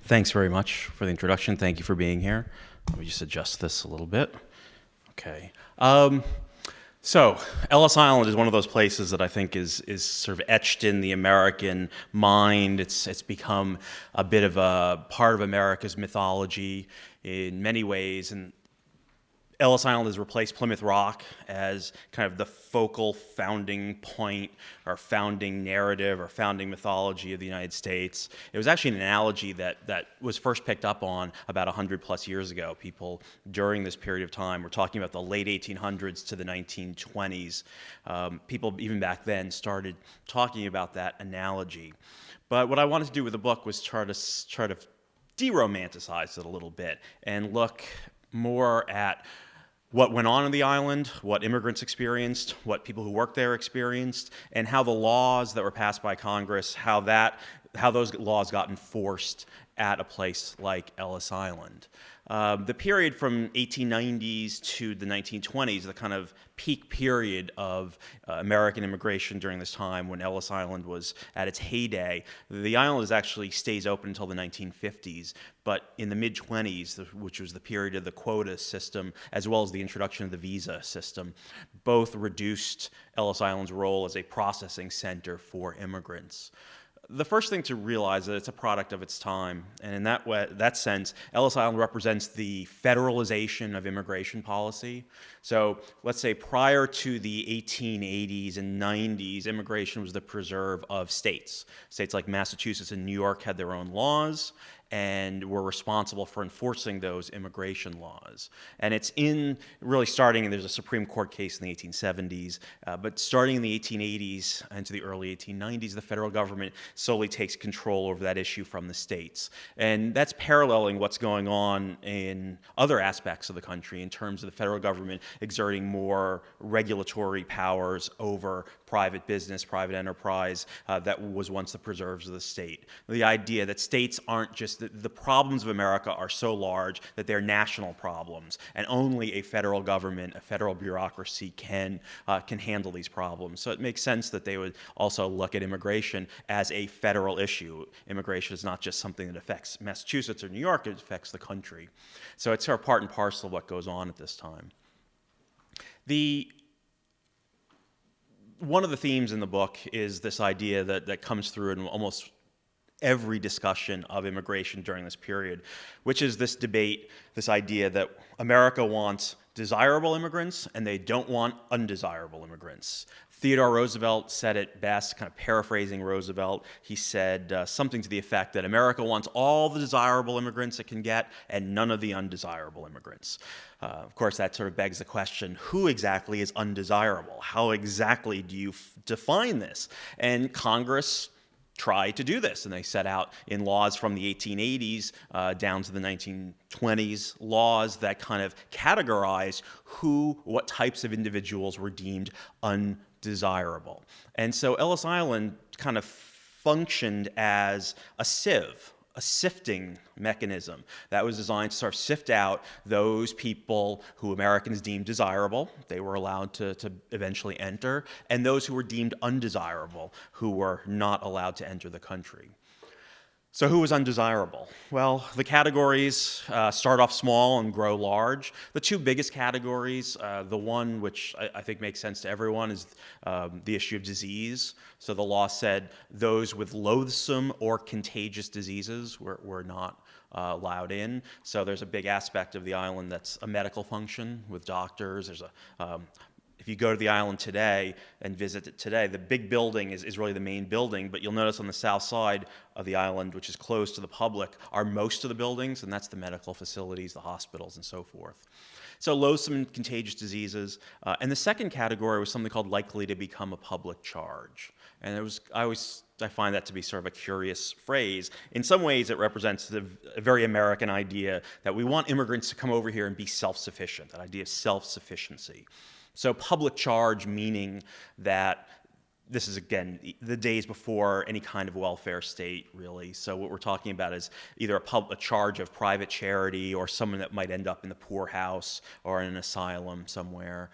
Thanks very much for the introduction. Thank you for being here. Let me just adjust this a little bit. Okay. So Ellis Island is one of those places that I think is sort of etched in the American mind. It's become a bit of a part of America's mythology in many ways, and Ellis Island has replaced Plymouth Rock as kind of the focal founding point or founding narrative or founding mythology of the United States. It was actually an analogy that was first picked up on about 100 plus years ago. People during this period of time were talking about the late 1800s to the 1920s. People even back then started talking about that analogy. But what I wanted to do with the book was try to de-romanticize it a little bit and look more at what went on the island, what immigrants experienced, what people who worked there experienced, and how the laws that were passed by Congress, how those laws got enforced at a place like Ellis Island. The period from 1890s to the 1920s, the kind of peak period of American immigration during this time when Ellis Island was at its heyday. The island actually stays open until the 1950s, but in the mid-20s, which was the period of the quota system, as well as the introduction of the visa system, both reduced Ellis Island's role as a processing center for immigrants. The first thing to realize is that it's a product of its time, and in that sense, Ellis Island represents the federalization of immigration policy. So let's say prior to the 1880s and 90s, immigration was the preserve of states. States like Massachusetts and New York had their own laws and were responsible for enforcing those immigration laws. And it's really starting, and there's a Supreme Court case in the 1870s, but starting in the 1880s into the early 1890s, the federal government solely takes control over that issue from the states. And that's paralleling what's going on in other aspects of the country in terms of the federal government exerting more regulatory powers over private business, private enterprise that was once the preserves of the state. The idea that states aren't just, the problems of America are so large that they're national problems, and only a federal government, a federal bureaucracy can handle these problems. So it makes sense that they would also look at immigration as a federal issue. Immigration is not just something that affects Massachusetts or New York, it affects the country. So it's sort of part and parcel of what goes on at this time. One of the themes in the book is this idea that comes through in almost every discussion of immigration during this period, which is this debate, this idea that America wants desirable immigrants and they don't want undesirable immigrants. Theodore Roosevelt said it best, kind of paraphrasing Roosevelt. He said something to the effect that America wants all the desirable immigrants it can get and none of the undesirable immigrants. Of course, that sort of begs the question, who exactly is undesirable? How exactly do you define this? And Congress tried to do this, and they set out in laws from the 1880s down to the 1920s, laws that kind of categorize what types of individuals were deemed undesirable. And so Ellis Island kind of functioned as a sieve, a sifting mechanism that was designed to sort of sift out those people who Americans deemed desirable, they were allowed to eventually enter, and those who were deemed undesirable, who were not allowed to enter the country. So who was undesirable? Well, the categories start off small and grow large. The two biggest categories, the one which I think makes sense to everyone, is the issue of disease. So the law said those with loathsome or contagious diseases were not allowed in. So there's a big aspect of the island that's a medical function with doctors. There's if you go to the island today and visit it today, the big building is really the main building, but you'll notice on the south side of the island, which is closed to the public, are most of the buildings, and that's the medical facilities, the hospitals, and so forth. So loathsome and contagious diseases. And the second category was something called likely to become a public charge. And I find that to be sort of a curious phrase. In some ways, it represents a very American idea that we want immigrants to come over here and be self-sufficient, that idea of self-sufficiency. So public charge meaning that this is, again, the days before any kind of welfare state, really. So what we're talking about is either a charge of private charity or someone that might end up in the poorhouse or in an asylum somewhere.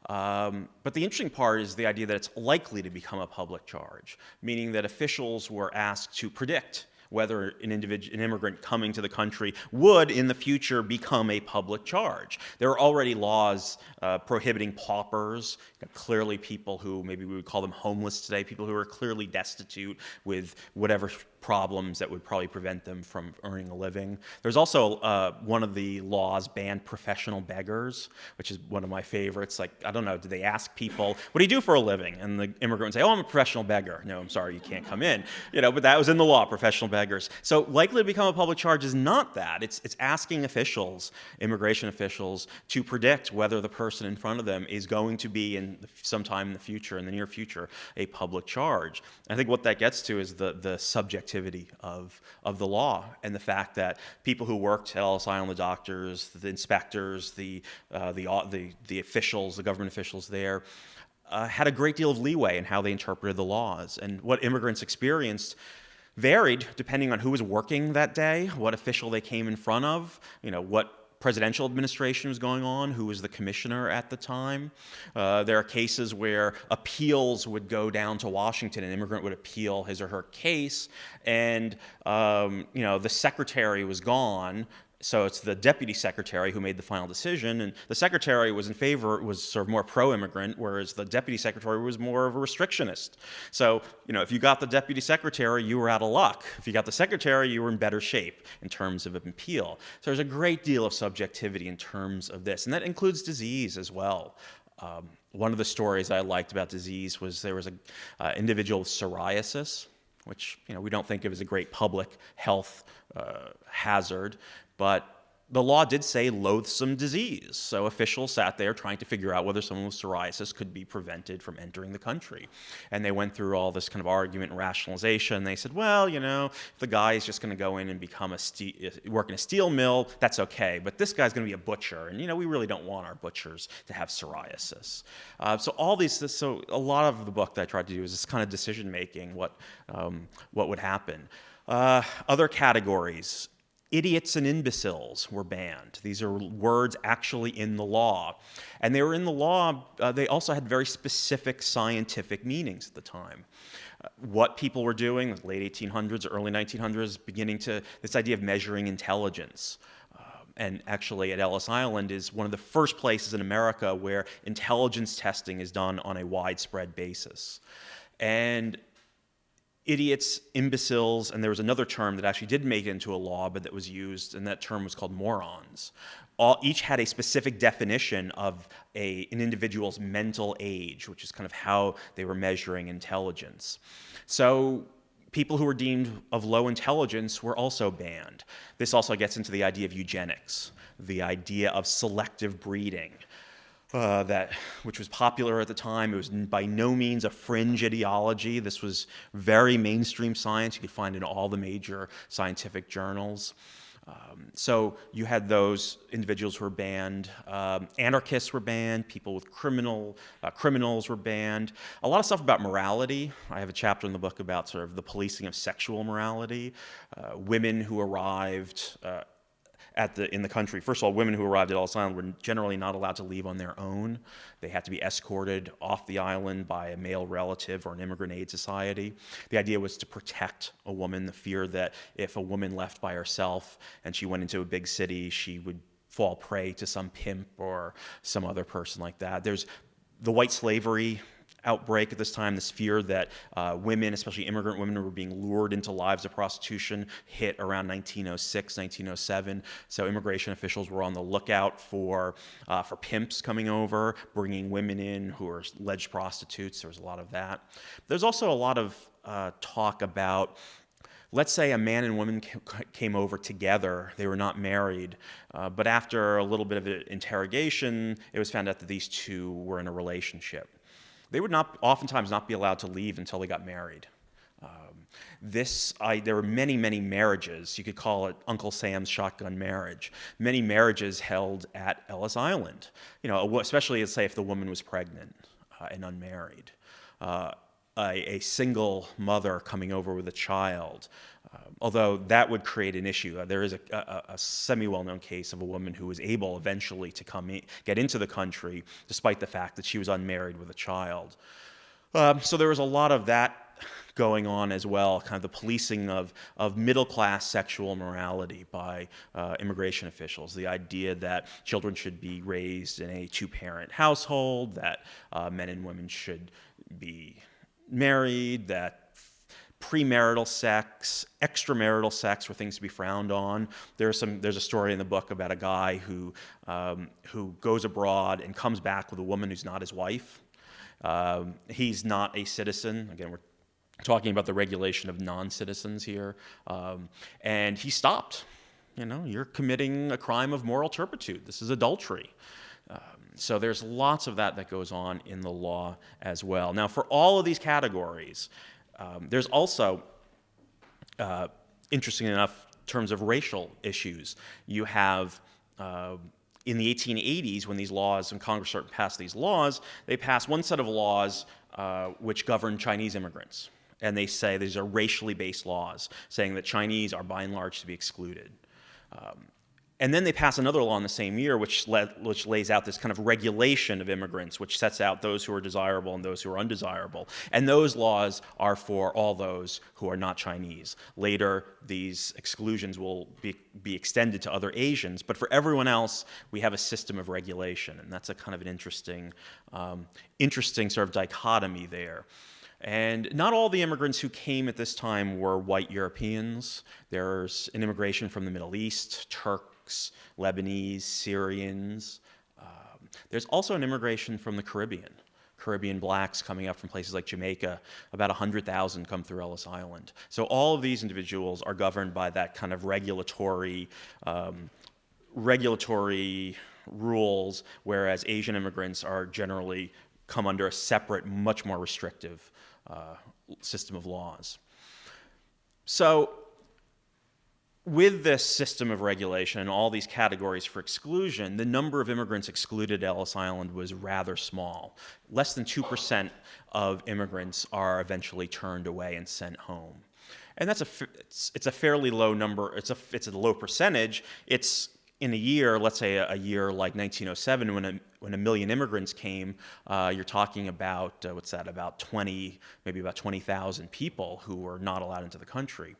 But the interesting part is the idea that it's likely to become a public charge, meaning that officials were asked to predict whether an immigrant coming to the country would in the future become a public charge. There are already laws prohibiting paupers, clearly people who maybe we would call them homeless today, people who are clearly destitute with whatever problems that would probably prevent them from earning a living. There's also one of the laws banned professional beggars, which is one of my favorites. Like, I don't know, do they ask people, what do you do for a living? And the immigrant would say, oh, I'm a professional beggar. No, I'm sorry, you can't come in. But that was in the law, professional beggars. So likely to become a public charge is not that. It's asking officials, immigration officials, to predict whether the person in front of them is going to be sometime in the future, in the near future, a public charge. I think what that gets to is the subjectivity of the law, and the fact that people who worked at Ellis Island, the doctors, the inspectors, the officials, the government officials there, had a great deal of leeway in how they interpreted the laws. And what immigrants experienced varied depending on who was working that day, what official they came in front of, what presidential administration was going on, who was the commissioner at the time. There are cases where appeals would go down to Washington, an immigrant would appeal his or her case, and the secretary was gone. So it's the deputy secretary who made the final decision, and the secretary was sort of more pro-immigrant, whereas the deputy secretary was more of a restrictionist. So, if you got the deputy secretary, you were out of luck. If you got the secretary, you were in better shape in terms of an appeal. So there's a great deal of subjectivity in terms of this, and that includes disease as well. One of the stories I liked about disease was there was an individual with psoriasis, which we don't think of as a great public health hazard, but the law did say loathsome disease. So officials sat there trying to figure out whether someone with psoriasis could be prevented from entering the country. And they went through all this kind of argument and rationalization. They said, well, if the guy is just going to go in and become work in a steel mill, that's okay. But this guy's going to be a butcher. And, we really don't want our butchers to have psoriasis. So a lot of the book that I tried to do is this kind of decision-making, what would happen. Other categories. Idiots and imbeciles were banned. These are words actually in the law. And they were in the law, they also had very specific scientific meanings at the time. What people were doing, the late 1800s, early 1900s, this idea of measuring intelligence. And actually at Ellis Island is one of the first places in America where intelligence testing is done on a widespread basis. And idiots, imbeciles, and there was another term that actually did make it into a law, but that was used, and that term was called morons. Each had a specific definition of an individual's mental age, which is kind of how they were measuring intelligence. So people who were deemed of low intelligence were also banned. This also gets into the idea of eugenics, the idea of selective breeding. Which was popular at the time. It was by no means a fringe ideology. This was very mainstream science. You could find it in all the major scientific journals. So you had those individuals who were banned. Anarchists were banned. People with criminals were banned. A lot of stuff about morality. I have a chapter in the book about sort of the policing of sexual morality. Women who arrived in the country. First of all, women who arrived at Ellis Island were generally not allowed to leave on their own. They had to be escorted off the island by a male relative or an immigrant aid society. The idea was to protect a woman, the fear that if a woman left by herself and she went into a big city, she would fall prey to some pimp or some other person like that. There's the white slavery outbreak at this time, this fear that women, especially immigrant women, were being lured into lives of prostitution, hit around 1906, 1907. So immigration officials were on the lookout for pimps coming over, bringing women in who were alleged prostitutes. There was a lot of that. There's also a lot of talk about, let's say a man and woman came over together, they were not married, but after a little bit of an interrogation, it was found out that these two were in a relationship. They would oftentimes not be allowed to leave until they got married. There were many, many marriages. You could call it Uncle Sam's shotgun marriage. Many marriages held at Ellis Island. Especially, let's say, if the woman was pregnant and unmarried. A single mother coming over with a child. Although that would create an issue. There is a semi-well-known case of a woman who was able eventually to get into the country despite the fact that she was unmarried with a child. So there was a lot of that going on as well, kind of the policing of middle-class sexual morality by immigration officials. The idea that children should be raised in a two-parent household, that men and women should be married, that premarital sex, extramarital sex were things to be frowned on. There's a story in the book about a guy who goes abroad and comes back with a woman who's not his wife. He's not a citizen. Again, we're talking about the regulation of non-citizens here. And he stopped. You're committing a crime of moral turpitude. This is adultery. So there's lots of that goes on in the law as well. Now, for all of these categories, there's also, interesting enough, in terms of racial issues, you have in the 1880s, when Congress started to pass these laws, they passed one set of laws which govern Chinese immigrants. And they say these are racially based laws, saying that Chinese are by and large to be excluded. And then they pass another law in the same year, which lays out this kind of regulation of immigrants, which sets out those who are desirable and those who are undesirable. And those laws are for all those who are not Chinese. Later, these exclusions will be extended to other Asians. But for everyone else, we have a system of regulation. And that's a kind of an interesting sort of dichotomy there. And not all the immigrants who came at this time were white Europeans. There's an immigration from the Middle East, Turks, Lebanese, Syrians. There's also an immigration from the Caribbean blacks coming up from places like Jamaica. About 100,000 come through Ellis Island. So all of these individuals are governed by that kind of regulatory rules, whereas Asian immigrants are generally come under a separate, much more restrictive system of laws. So with this system of regulation and all these categories for exclusion, the number of immigrants excluded at Ellis Island was rather small. Less than 2% of immigrants are eventually turned away and sent home. And it's a fairly low number. It's a low percentage. It's in a year, let's say a year like 1907, when a million immigrants came, you're talking about, about 20,000 people who were not allowed into the country.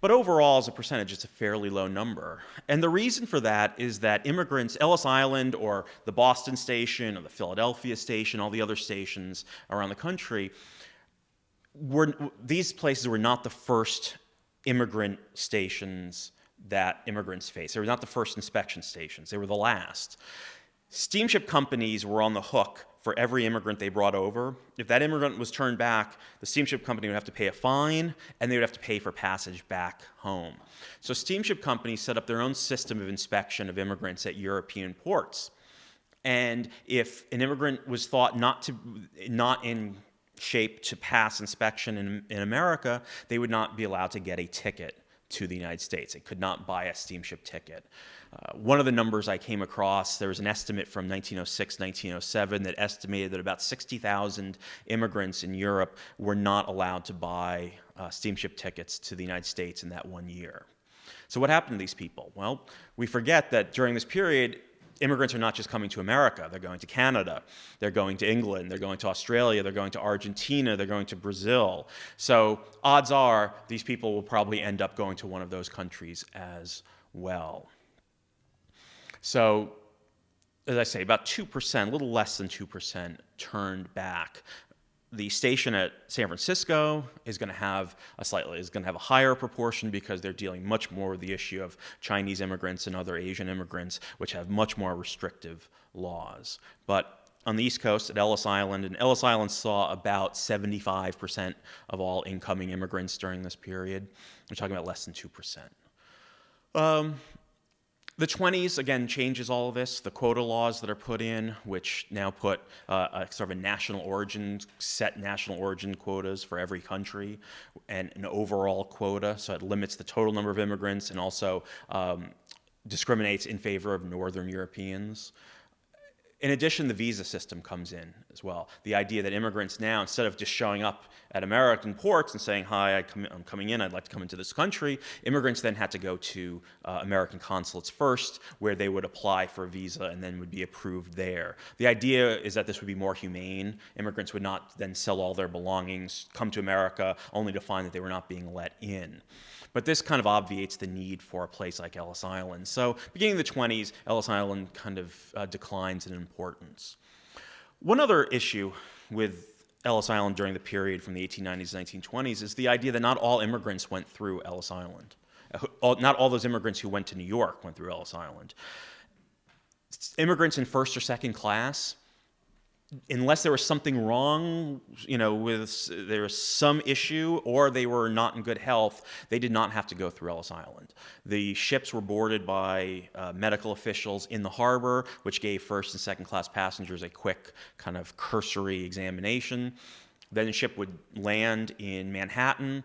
But overall, as a percentage, it's a fairly low number. And the reason for that is that immigrants, Ellis Island or the Boston station or the Philadelphia station, all the other stations around the country, these places were not the first immigrant stations that immigrants faced. They were not the first inspection stations. They were the last. Steamship companies were on the hook for every immigrant they brought over. If that immigrant was turned back, the steamship company would have to pay a fine, and they would have to pay for passage back home. So steamship companies set up their own system of inspection of immigrants at European ports. And if an immigrant was thought not in shape to pass inspection in America, they would not be allowed to get a ticket to the United States. They could not buy a steamship ticket. One of the numbers I came across, there was an estimate from 1906, 1907 that estimated that about 60,000 immigrants in Europe were not allowed to buy steamship tickets to the United States in that 1 year. So what happened to these people? Well, we forget that during this period, immigrants are not just coming to America. They're going to Canada. They're going to England. They're going to Australia. They're going to Argentina. They're going to Brazil. So odds are these people will probably end up going to one of those countries as well. So, as I say, about 2%, a little less than 2% turned back. The station at San Francisco is going to have a higher proportion because they're dealing much more with the issue of Chinese immigrants and other Asian immigrants, which have much more restrictive laws. But on the East Coast at Ellis Island, and Ellis Island saw about 75% of all incoming immigrants during this period. We're talking about less than 2%. The 20s, again, changes all of this. The quota laws that are put in, which now put sort of set national origin quotas for every country, and an overall quota, so it limits the total number of immigrants and also discriminates in favor of Northern Europeans. In addition, the visa system comes in as well. The idea that immigrants now, instead of just showing up at American ports and saying, hi, I'm coming in, I'd like to come into this country. Immigrants then had to go to American consulates first, where they would apply for a visa and then would be approved there. The idea is that this would be more humane. Immigrants would not then sell all their belongings, come to America, only to find that they were not being let in. But this kind of obviates the need for a place like Ellis Island. So beginning of the 20s, Ellis Island kind of declines in importance. One other issue with Ellis Island during the period from the 1890s to 1920s is the idea that not all immigrants went through Ellis Island. Not all those immigrants who went to New York went through Ellis Island. Immigrants in first or second class, unless there was something wrong, there was some issue or they were not in good health, they did not have to go through Ellis Island. The ships were boarded by medical officials in the harbor, which gave first and second class passengers a quick kind of cursory examination. Then the ship would land in Manhattan.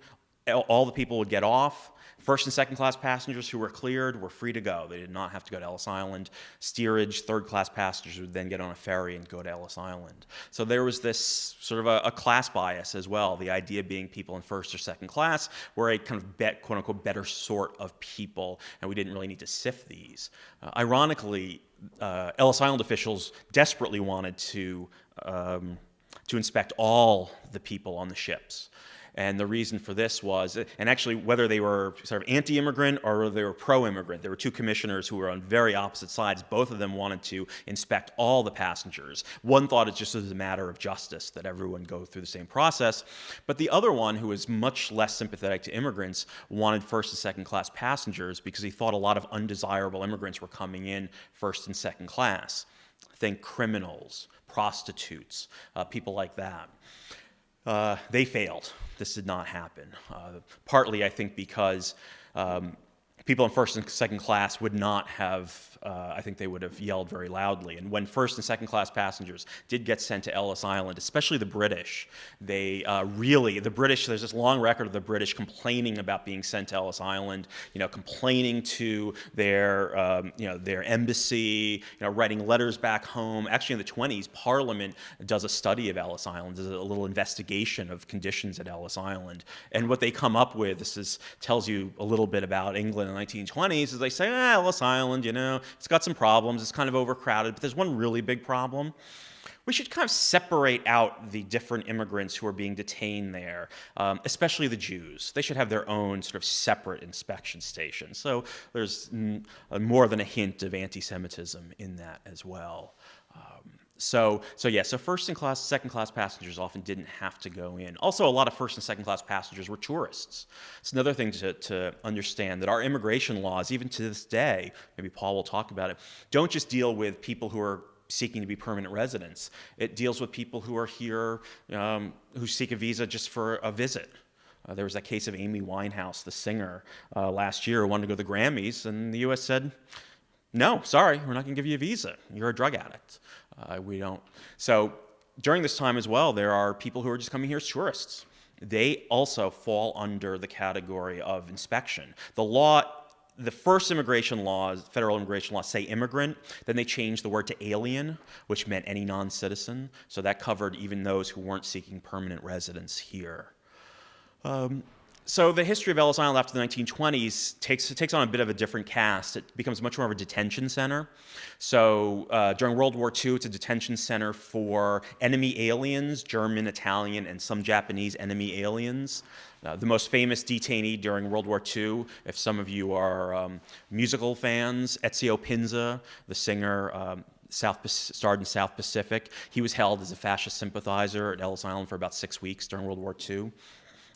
All the people would get off. First and second class passengers who were cleared were free to go. They did not have to go to Ellis Island. Steerage, third class passengers would then get on a ferry and go to Ellis Island. So there was this sort of a class bias as well. The idea being people in first or second class were a kind of quote unquote better sort of people, and we didn't really need to sift these. Ironically, Ellis Island officials desperately wanted to inspect all the people on the ships. And the reason for this was, and actually whether they were sort of anti-immigrant or whether they were pro-immigrant, there were two commissioners who were on very opposite sides. Both of them wanted to inspect all the passengers. One thought it just was a matter of justice, that everyone go through the same process. But the other one, who was much less sympathetic to immigrants, wanted first and second class passengers because he thought a lot of undesirable immigrants were coming in first and second class. Think criminals, prostitutes, people like that. They failed. This did not happen. Partly, I think, because people in first and second class would not have, I think they would have yelled very loudly. And when first and second class passengers did get sent to Ellis Island, especially the British, the British, there's this long record of the British complaining about being sent to Ellis Island, complaining to their embassy, writing letters back home. Actually, in the 20s, Parliament does a study of Ellis Island, does a little investigation of conditions at Ellis Island. And what they come up with, tells you a little bit about England in the 1920s, is they say, Ellis Island, it's got some problems, it's kind of overcrowded, but there's one really big problem. We should kind of separate out the different immigrants who are being detained there, especially the Jews. They should have their own sort of separate inspection station. So there's more than a hint of anti-Semitism in that as well. So first and second class passengers often didn't have to go in. Also, a lot of first and second class passengers were tourists. It's another thing to understand, that our immigration laws, even to this day, maybe Paul will talk about it, don't just deal with people who are seeking to be permanent residents. It deals with people who are here, who seek a visa just for a visit. There was that case of Amy Winehouse, the singer, last year, who wanted to go to the Grammys, and the U.S. said, no, sorry, we're not going to give you a visa. You're a drug addict. We don't. So during this time as well, there are people who are just coming here as tourists. They also fall under the category of inspection. The first immigration laws, federal immigration laws, say immigrant. Then they changed the word to alien, which meant any non-citizen. So that covered even those who weren't seeking permanent residence here. So the history of Ellis Island after the 1920s takes on a bit of a different cast. It becomes much more of a detention center. So during World War II, it's a detention center for enemy aliens, German, Italian, and some Japanese enemy aliens. The most famous detainee during World War II, if some of you are musical fans, Ezio Pinza, the singer, starred in South Pacific. He was held as a fascist sympathizer at Ellis Island for about 6 weeks during World War II.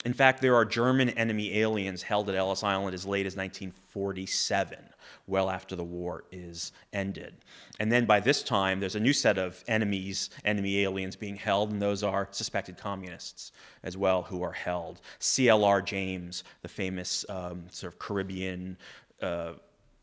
In fact, there are German enemy aliens held at Ellis Island as late as 1947, well after the war is ended. And then by this time, there's a new set of enemy aliens being held, and those are suspected communists as well who are held. C.L.R. James, the famous sort of Caribbean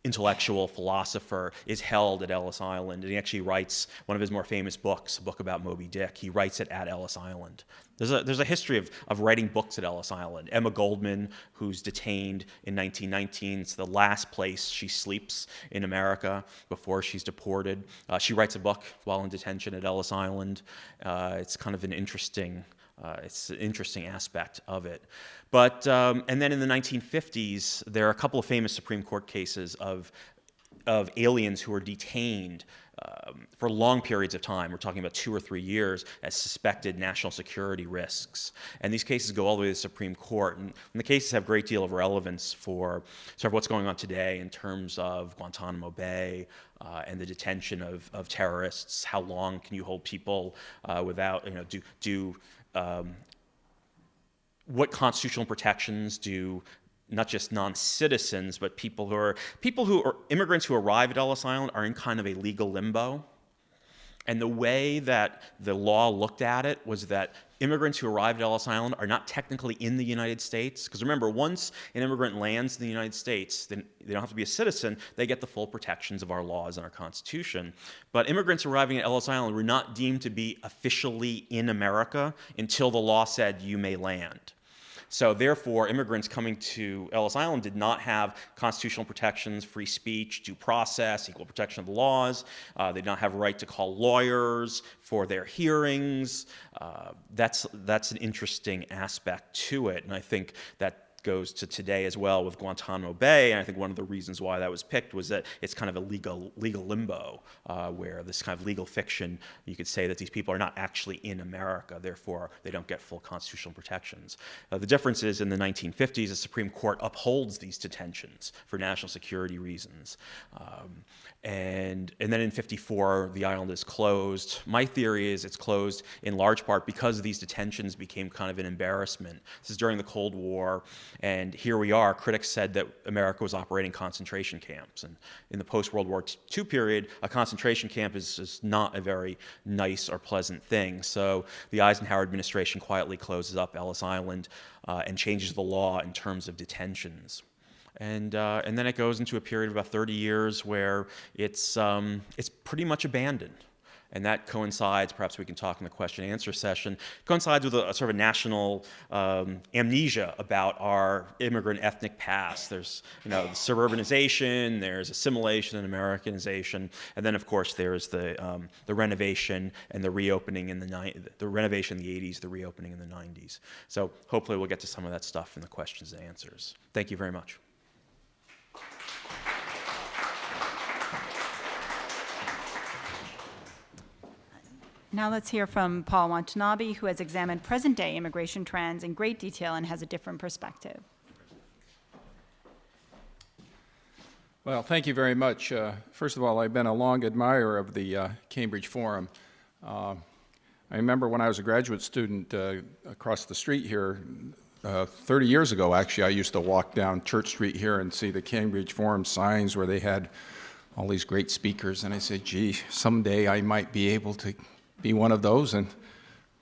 intellectual philosopher, is held at Ellis Island, and he actually writes one of his more famous books, a book about Moby Dick. He writes it at Ellis Island. There's a history of writing books at Ellis Island. Emma Goldman, who's detained in 1919, it's the last place she sleeps in America before she's deported. She writes a book while in detention at Ellis Island. It's kind of an interesting It's an interesting aspect of it. But, and then in the 1950s, there are a couple of famous Supreme Court cases of aliens who were detained for long periods of time. We're talking about 2 or 3 years as suspected national security risks. And these cases go all the way to the Supreme Court. And the cases have a great deal of relevance for sort of what's going on today in terms of Guantanamo Bay and the detention of terrorists. How long can you hold people without, what constitutional protections do not just non-citizens, but people who are immigrants who arrive at Ellis Island are in kind of a legal limbo. And the way that the law looked at it was that immigrants who arrived at Ellis Island are not technically in the United States. Because remember, once an immigrant lands in the United States, then they don't have to be a citizen. They get the full protections of our laws and our Constitution. But immigrants arriving at Ellis Island were not deemed to be officially in America until the law said you may land. So therefore, immigrants coming to Ellis Island did not have constitutional protections, free speech, due process, equal protection of the laws. They did not have a right to call lawyers for their hearings. That's an interesting aspect to it, and I think that goes to today as well with Guantanamo Bay, and I think one of the reasons why that was picked was that it's kind of a legal limbo, where this kind of legal fiction, you could say that these people are not actually in America, therefore they don't get full constitutional protections. The difference is in the 1950s, the Supreme Court upholds these detentions for national security reasons. And then in 54, the island is closed. My theory is it's closed in large part because these detentions became kind of an embarrassment. This is during the Cold War, and here we are. Critics said that America was operating concentration camps. And in the post-World War II period, a concentration camp is not a very nice or pleasant thing. So the Eisenhower administration quietly closes up Ellis Island and changes the law in terms of detentions. And then it goes into a period of about 30 years where it's pretty much abandoned. And that coincides, perhaps we can talk in the question and answer session, coincides with a sort of a national amnesia about our immigrant ethnic past. There's suburbanization, there's assimilation and Americanization, and then of course there's the renovation and the reopening in the renovation in the 80s, the reopening in the 90s. So hopefully we'll get to some of that stuff in the questions and answers. Thank you very much. Now let's hear from Paul Watanabe, who has examined present-day immigration trends in great detail and has a different perspective. Well, thank you very much. First of all, I've been a long admirer of the Cambridge Forum. I remember when I was a graduate student across the street here, 30 years ago, actually, I used to walk down Church Street here and see the Cambridge Forum signs where they had all these great speakers, and I said, gee, someday I might be able to be one of those, and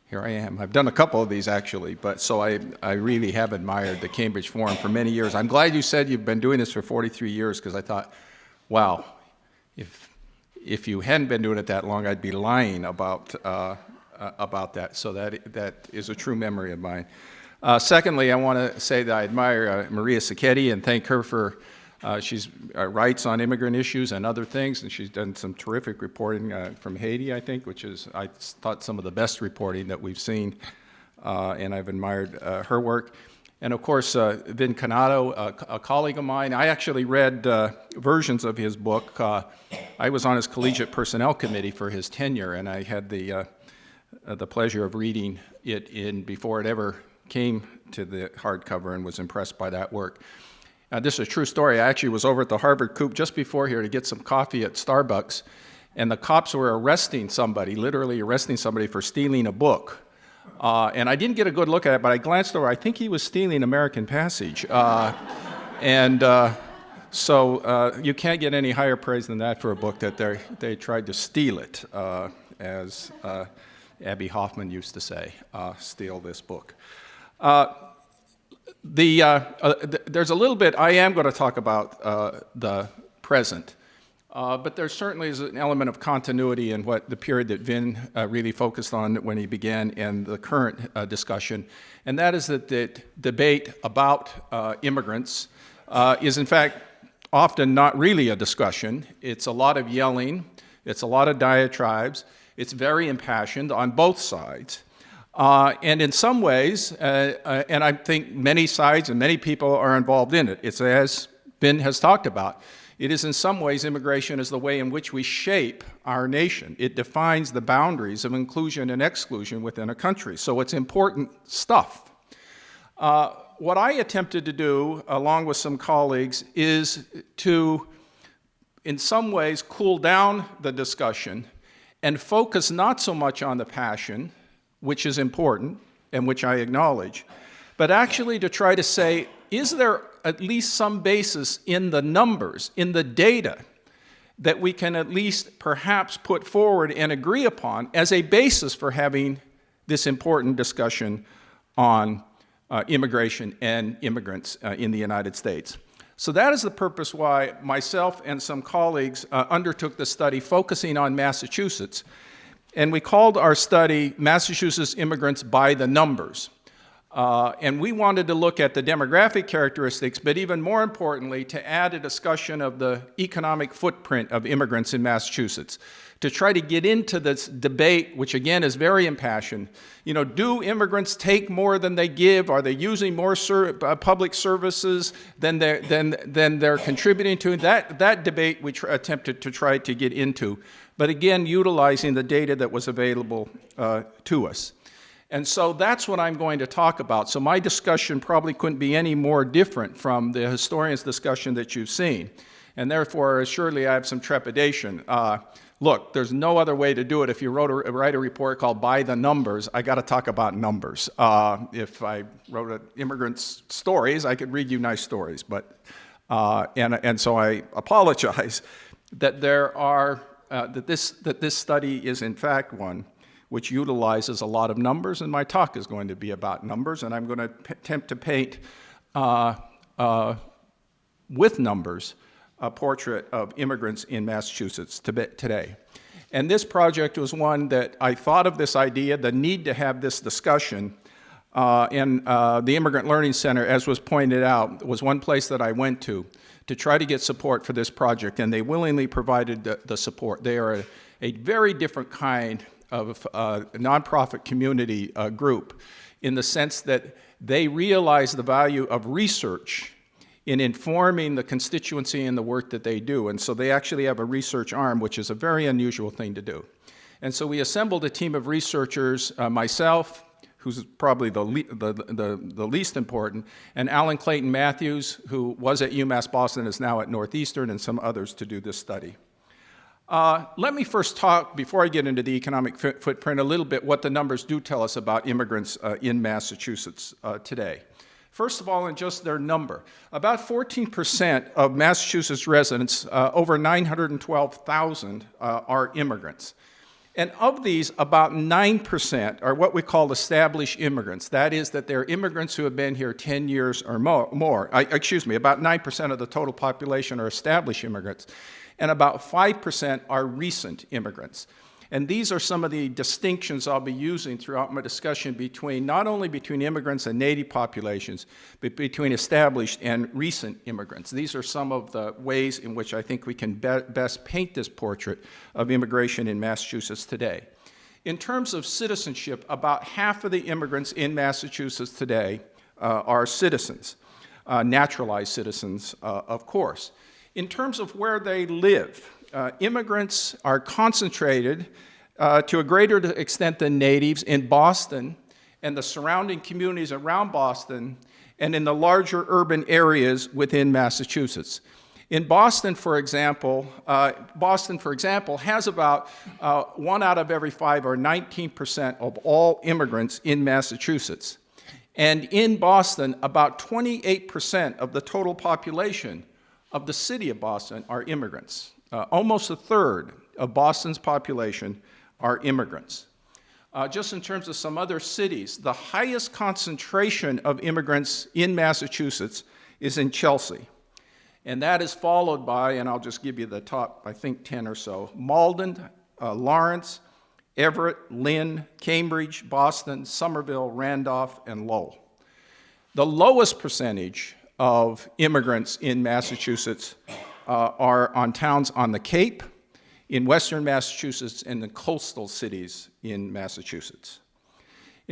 here I am. I've done a couple of these actually, but so I really have admired the Cambridge Forum for many years. I'm glad you said you've been doing this for 43 years, because I thought, wow, if you hadn't been doing it that long, I'd be lying about that. So that is a true memory of mine. Secondly, I want to say that I admire Maria Sacchetti and thank her for she's writes on immigrant issues and other things, and she's done some terrific reporting from Haiti, I think, which is, I thought, some of the best reporting that we've seen, and I've admired her work. And of course, Vincent Cannato, a colleague of mine, I actually read versions of his book. I was on his collegiate personnel committee for his tenure, and I had the pleasure of reading it before it ever came to the hardcover, and was impressed by that work. This is a true story. I actually was over at the Harvard Coop just before here to get some coffee at Starbucks, and the cops were arresting somebody, literally arresting somebody for stealing a book. And I didn't get a good look at it, but I glanced over. I think he was stealing American Passage. So you can't get any higher praise than that for a book that they tried to steal it, as Abby Hoffman used to say, steal this book. There's a little bit, I am going to talk about the present, but there certainly is an element of continuity in what the period that Vin really focused on when he began and the current discussion, and that is that the debate about immigrants is in fact often not really a discussion. It's a lot of yelling, it's a lot of diatribes, it's very impassioned on both sides. And in some ways, and I think many sides and many people are involved in it, it's as Ben has talked about, it is in some ways immigration is the way in which we shape our nation. It defines the boundaries of inclusion and exclusion within a country. So it's important stuff. What I attempted to do, along with some colleagues, is to, in some ways, cool down the discussion and focus not so much on the passion, which is important and which I acknowledge, but actually to try to say, is there at least some basis in the numbers, in the data, that we can at least perhaps put forward and agree upon as a basis for having this important discussion on immigration and immigrants in the United States. So that is the purpose why myself and some colleagues undertook the study focusing on Massachusetts. And we called our study Massachusetts Immigrants by the Numbers. And we wanted to look at the demographic characteristics, but even more importantly, to add a discussion of the economic footprint of immigrants in Massachusetts, to try to get into this debate, which again is very impassioned. You know, do immigrants take more than they give? Are they using more public services than they're contributing to? That debate we attempted to try to get into, but again, utilizing the data that was available to us. And so that's what I'm going to talk about. So my discussion probably couldn't be any more different from the historian's discussion that you've seen. And therefore, assuredly, I have some trepidation. Look, there's no other way to do it. If you write a report called By the Numbers, I got to talk about numbers. If I wrote immigrants' stories, I could read you nice stories. But and so I apologize that that this study is in fact one which utilizes a lot of numbers, and my talk is going to be about numbers, and I'm going to attempt to paint with numbers a portrait of immigrants in Massachusetts today. And this project was one that I thought of this idea, the need to have this discussion, and the Immigrant Learning Center, as was pointed out, was one place that I went to try to get support for this project, and they willingly provided the support. They are a very different kind of nonprofit community group in the sense that they realize the value of research in informing the constituency and the work that they do. And so they actually have a research arm, which is a very unusual thing to do. And so we assembled a team of researchers, myself, who's probably the least important, and Alan Clayton Matthews, who was at UMass Boston, is now at Northeastern, and some others to do this study. Let me first talk, before I get into the economic footprint, a little bit what the numbers do tell us about immigrants in Massachusetts today. First of all, in just their number, about 14% of Massachusetts residents, over 912,000, are immigrants. And of these, about 9% are what we call established immigrants. That is, that they're immigrants who have been here 10 years or more. About 9% of the total population are established immigrants, and about 5% are recent immigrants. And these are some of the distinctions I'll be using throughout my discussion between, not only between immigrants and native populations, but between established and recent immigrants. These are some of the ways in which I think we can best paint this portrait of immigration in Massachusetts today. In terms of citizenship, about half of the immigrants in Massachusetts today are citizens, naturalized citizens, of course. In terms of where they live, immigrants are concentrated to a greater extent than natives in Boston and the surrounding communities around Boston and in the larger urban areas within Massachusetts. In Boston, for example, has about 1 out of every 5, or 19% of all immigrants in Massachusetts. And in Boston, about 28% of the total population of the city of Boston are immigrants. Almost a third of Boston's population are immigrants. Just in terms of some other cities, the highest concentration of immigrants in Massachusetts is in Chelsea. And that is followed by, and I'll just give you the top, I think, 10 or so, Malden, Lawrence, Everett, Lynn, Cambridge, Boston, Somerville, Randolph, and Lowell. The lowest percentage of immigrants in Massachusetts are on towns on the Cape, in western Massachusetts, and the coastal cities in Massachusetts.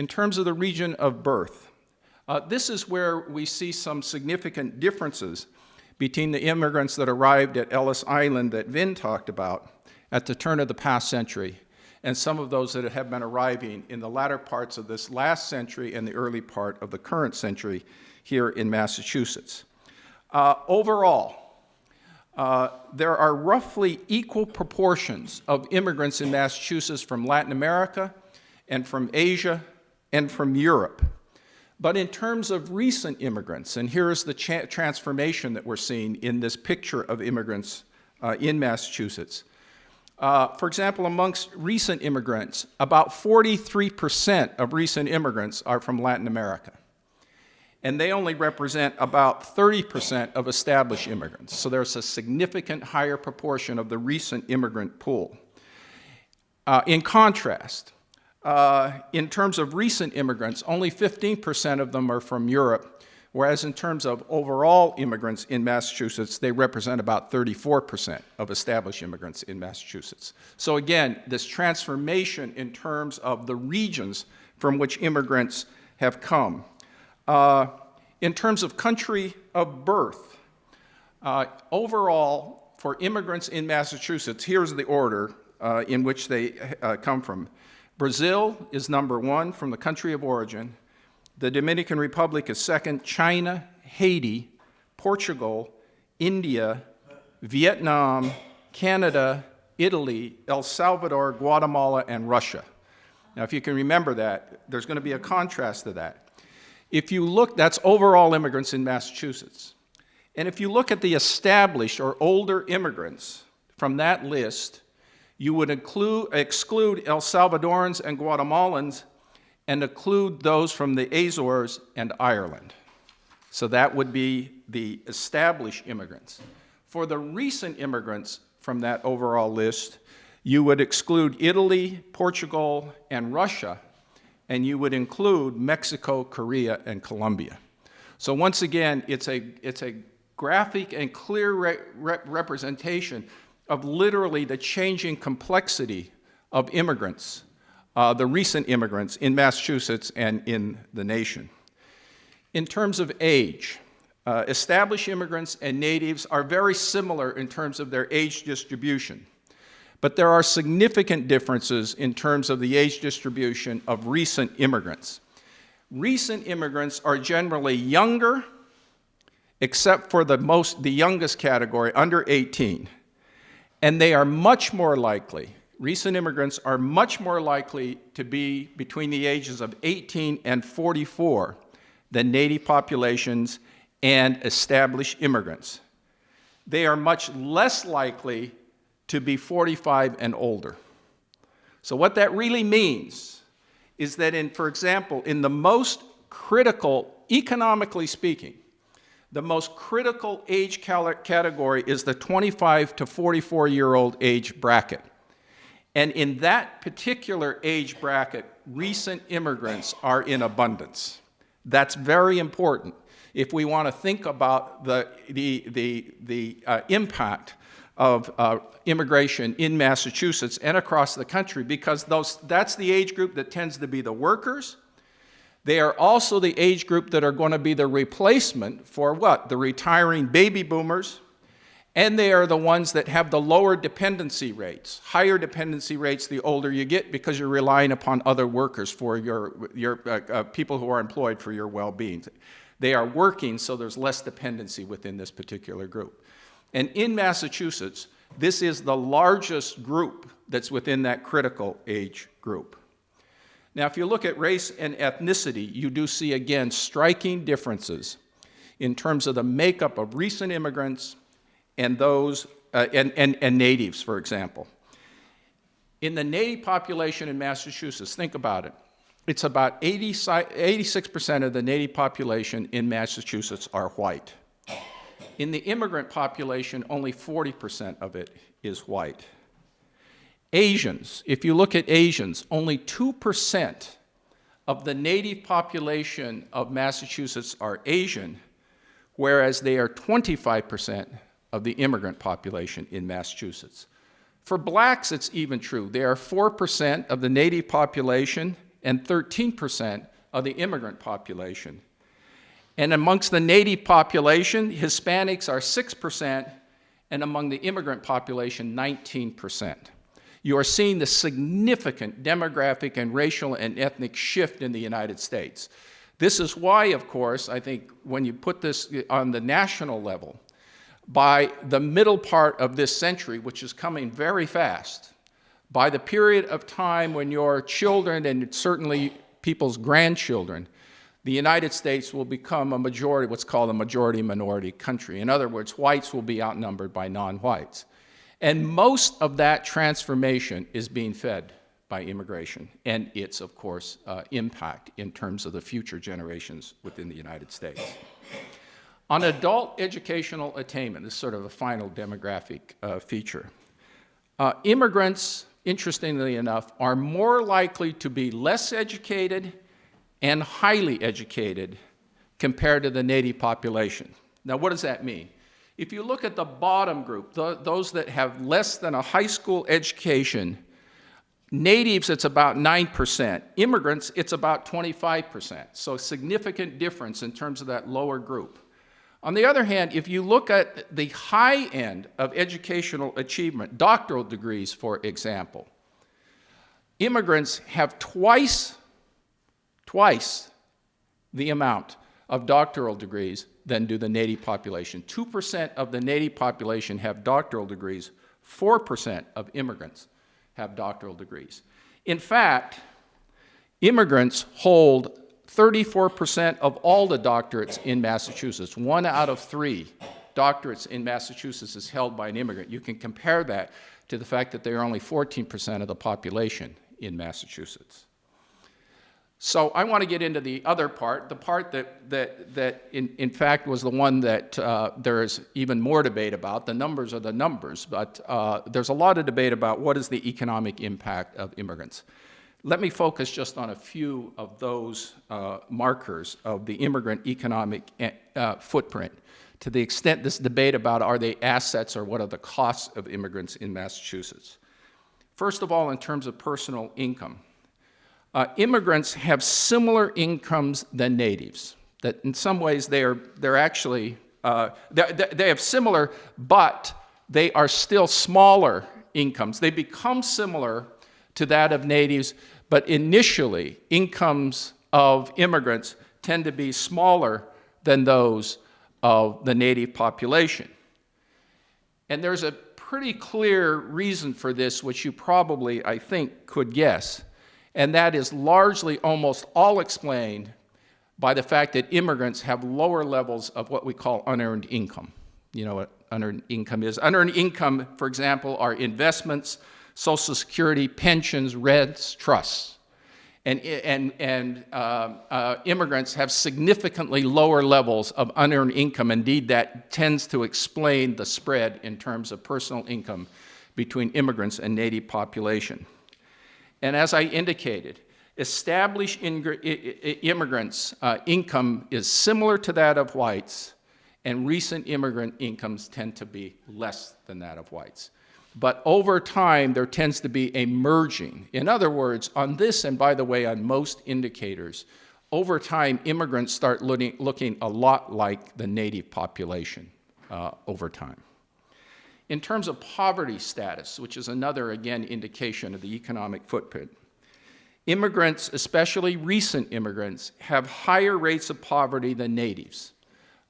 In terms of the region of birth, this is where we see some significant differences between the immigrants that arrived at Ellis Island that Vin talked about at the turn of the past century, and some of those that have been arriving in the latter parts of this last century and the early part of the current century here in Massachusetts. Overall, there are roughly equal proportions of immigrants in Massachusetts from Latin America and from Asia and from Europe. But in terms of recent immigrants, and here is the transformation that we're seeing in this picture of immigrants in Massachusetts. For example, amongst recent immigrants, about 43% of recent immigrants are from Latin America. And they only represent about 30% of established immigrants. So there's a significant higher proportion of the recent immigrant pool. In contrast, in terms of recent immigrants, only 15% of them are from Europe, whereas in terms of overall immigrants in Massachusetts, they represent about 34% of established immigrants in Massachusetts. So again, this transformation in terms of the regions from which immigrants have come. In terms of country of birth, overall, for immigrants in Massachusetts, here's the order in which they come from. Brazil is number 1 from the country of origin. The Dominican Republic is second. China, Haiti, Portugal, India, Vietnam, Canada, Italy, El Salvador, Guatemala, and Russia. Now, if you can remember that, there's going to be a contrast to that. If you look, that's overall immigrants in Massachusetts. And if you look at the established or older immigrants from that list, you would exclude El Salvadorans and Guatemalans and include those from the Azores and Ireland. So that would be the established immigrants. For the recent immigrants from that overall list, you would exclude Italy, Portugal, and Russia, and you would include Mexico, Korea, and Colombia. So once again, it's a graphic and clear representation of literally the changing complexity of immigrants, the recent immigrants in Massachusetts and in the nation. In terms of age, established immigrants and natives are very similar in terms of their age distribution. But there are significant differences in terms of the age distribution of recent immigrants. Recent immigrants are generally younger, except for the youngest category, under 18. And they are much more likely, recent immigrants are much more likely to be between the ages of 18 and 44 than native populations and established immigrants. They are much less likely to be 45 and older. So what that really means is that for example, in the most critical, economically speaking, the most critical age category is the 25 to 44-year-old age bracket. And in that particular age bracket, recent immigrants are in abundance. That's very important if we want to think about the impact of immigration in Massachusetts and across the country, because that's the age group that tends to be the workers. They are also the age group that are going to be the replacement for what? The retiring baby boomers. And they are the ones that have the lower dependency rates, higher dependency rates the older you get, because you're relying upon other workers for your people who are employed for your well-being. They are working, so there's less dependency within this particular group. And in Massachusetts, this is the largest group that's within that critical age group. Now, if you look at race and ethnicity, you do see, again, striking differences in terms of the makeup of recent immigrants and those and natives, for example. In the native population in Massachusetts, think about it. It's about 86% of the native population in Massachusetts are white. In the immigrant population, only 40% of it is white. Asians, if you look at Asians, only 2% of the native population of Massachusetts are Asian, whereas they are 25% of the immigrant population in Massachusetts. For blacks, it's even true. They are 4% of the native population and 13% of the immigrant population. And amongst the native population, Hispanics are 6%, and among the immigrant population, 19%. You are seeing the significant demographic and racial and ethnic shift in the United States. This is why, of course, I think when you put this on the national level, by the middle part of this century, which is coming very fast, by the period of time when your children and certainly people's grandchildren, the United States will become a majority, what's called a majority-minority country. In other words, whites will be outnumbered by non-whites. And most of that transformation is being fed by immigration and its, of course, impact in terms of the future generations within the United States. On adult educational attainment, this is sort of a final demographic feature. Immigrants, interestingly enough, are more likely to be less educated and highly educated compared to the native population. Now, what does that mean? If you look at the bottom group, those that have less than a high school education, natives, it's about 9%. Immigrants, it's about 25%. So a significant difference in terms of that lower group. On the other hand, if you look at the high end of educational achievement, doctoral degrees, for example, immigrants have twice the amount of doctoral degrees than do the native population. 2% of the native population have doctoral degrees. 4% of immigrants have doctoral degrees. In fact, immigrants hold 34% of all the doctorates in Massachusetts. 1 out of 3 doctorates in Massachusetts is held by an immigrant. You can compare that to the fact that they are only 14% of the population in Massachusetts. So I want to get into the other part, the part that in fact was the one that there is even more debate about. The numbers are the numbers, but there's a lot of debate about what is the economic impact of immigrants. Let me focus just on a few of those markers of the immigrant economic footprint, to the extent this debate about are they assets or what are the costs of immigrants in Massachusetts. First of all, in terms of personal income. Immigrants have similar incomes than natives. That in some ways they're actually, they have similar, but they are still smaller incomes. They become similar to that of natives, but initially incomes of immigrants tend to be smaller than those of the native population. And there's a pretty clear reason for this, which you probably, I think, could guess. And that is largely almost all explained by the fact that immigrants have lower levels of what we call unearned income. You know what unearned income is? Unearned income, for example, are investments, Social Security, pensions, rents, trusts. And immigrants have significantly lower levels of unearned income. Indeed, that tends to explain the spread in terms of personal income between immigrants and native population. And as I indicated, established immigrants' income is similar to that of whites, and recent immigrant incomes tend to be less than that of whites. But over time, there tends to be a merging. In other words, on this, and by the way, on most indicators, over time, immigrants start looking a lot like the native population over time. In terms of poverty status, which is another, again, indication of the economic footprint, immigrants, especially recent immigrants, have higher rates of poverty than natives.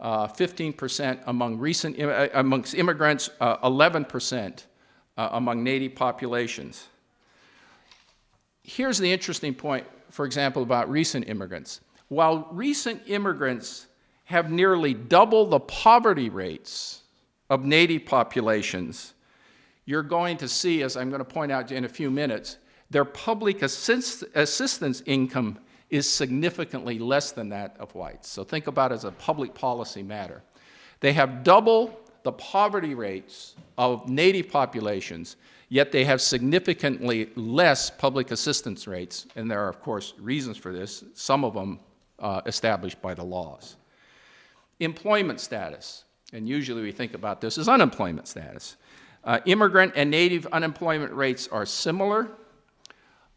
15% amongst immigrants, 11% among native populations. Here's the interesting point, for example, about recent immigrants. While recent immigrants have nearly double the poverty rates of native populations, you're going to see, as I'm going to point out in a few minutes, their public assistance income is significantly less than that of whites. So think about it as a public policy matter. They have double the poverty rates of native populations, yet they have significantly less public assistance rates, and there are, of course, reasons for this, some of them established by the laws. Employment status. And usually we think about this as unemployment status. Immigrant and native unemployment rates are similar.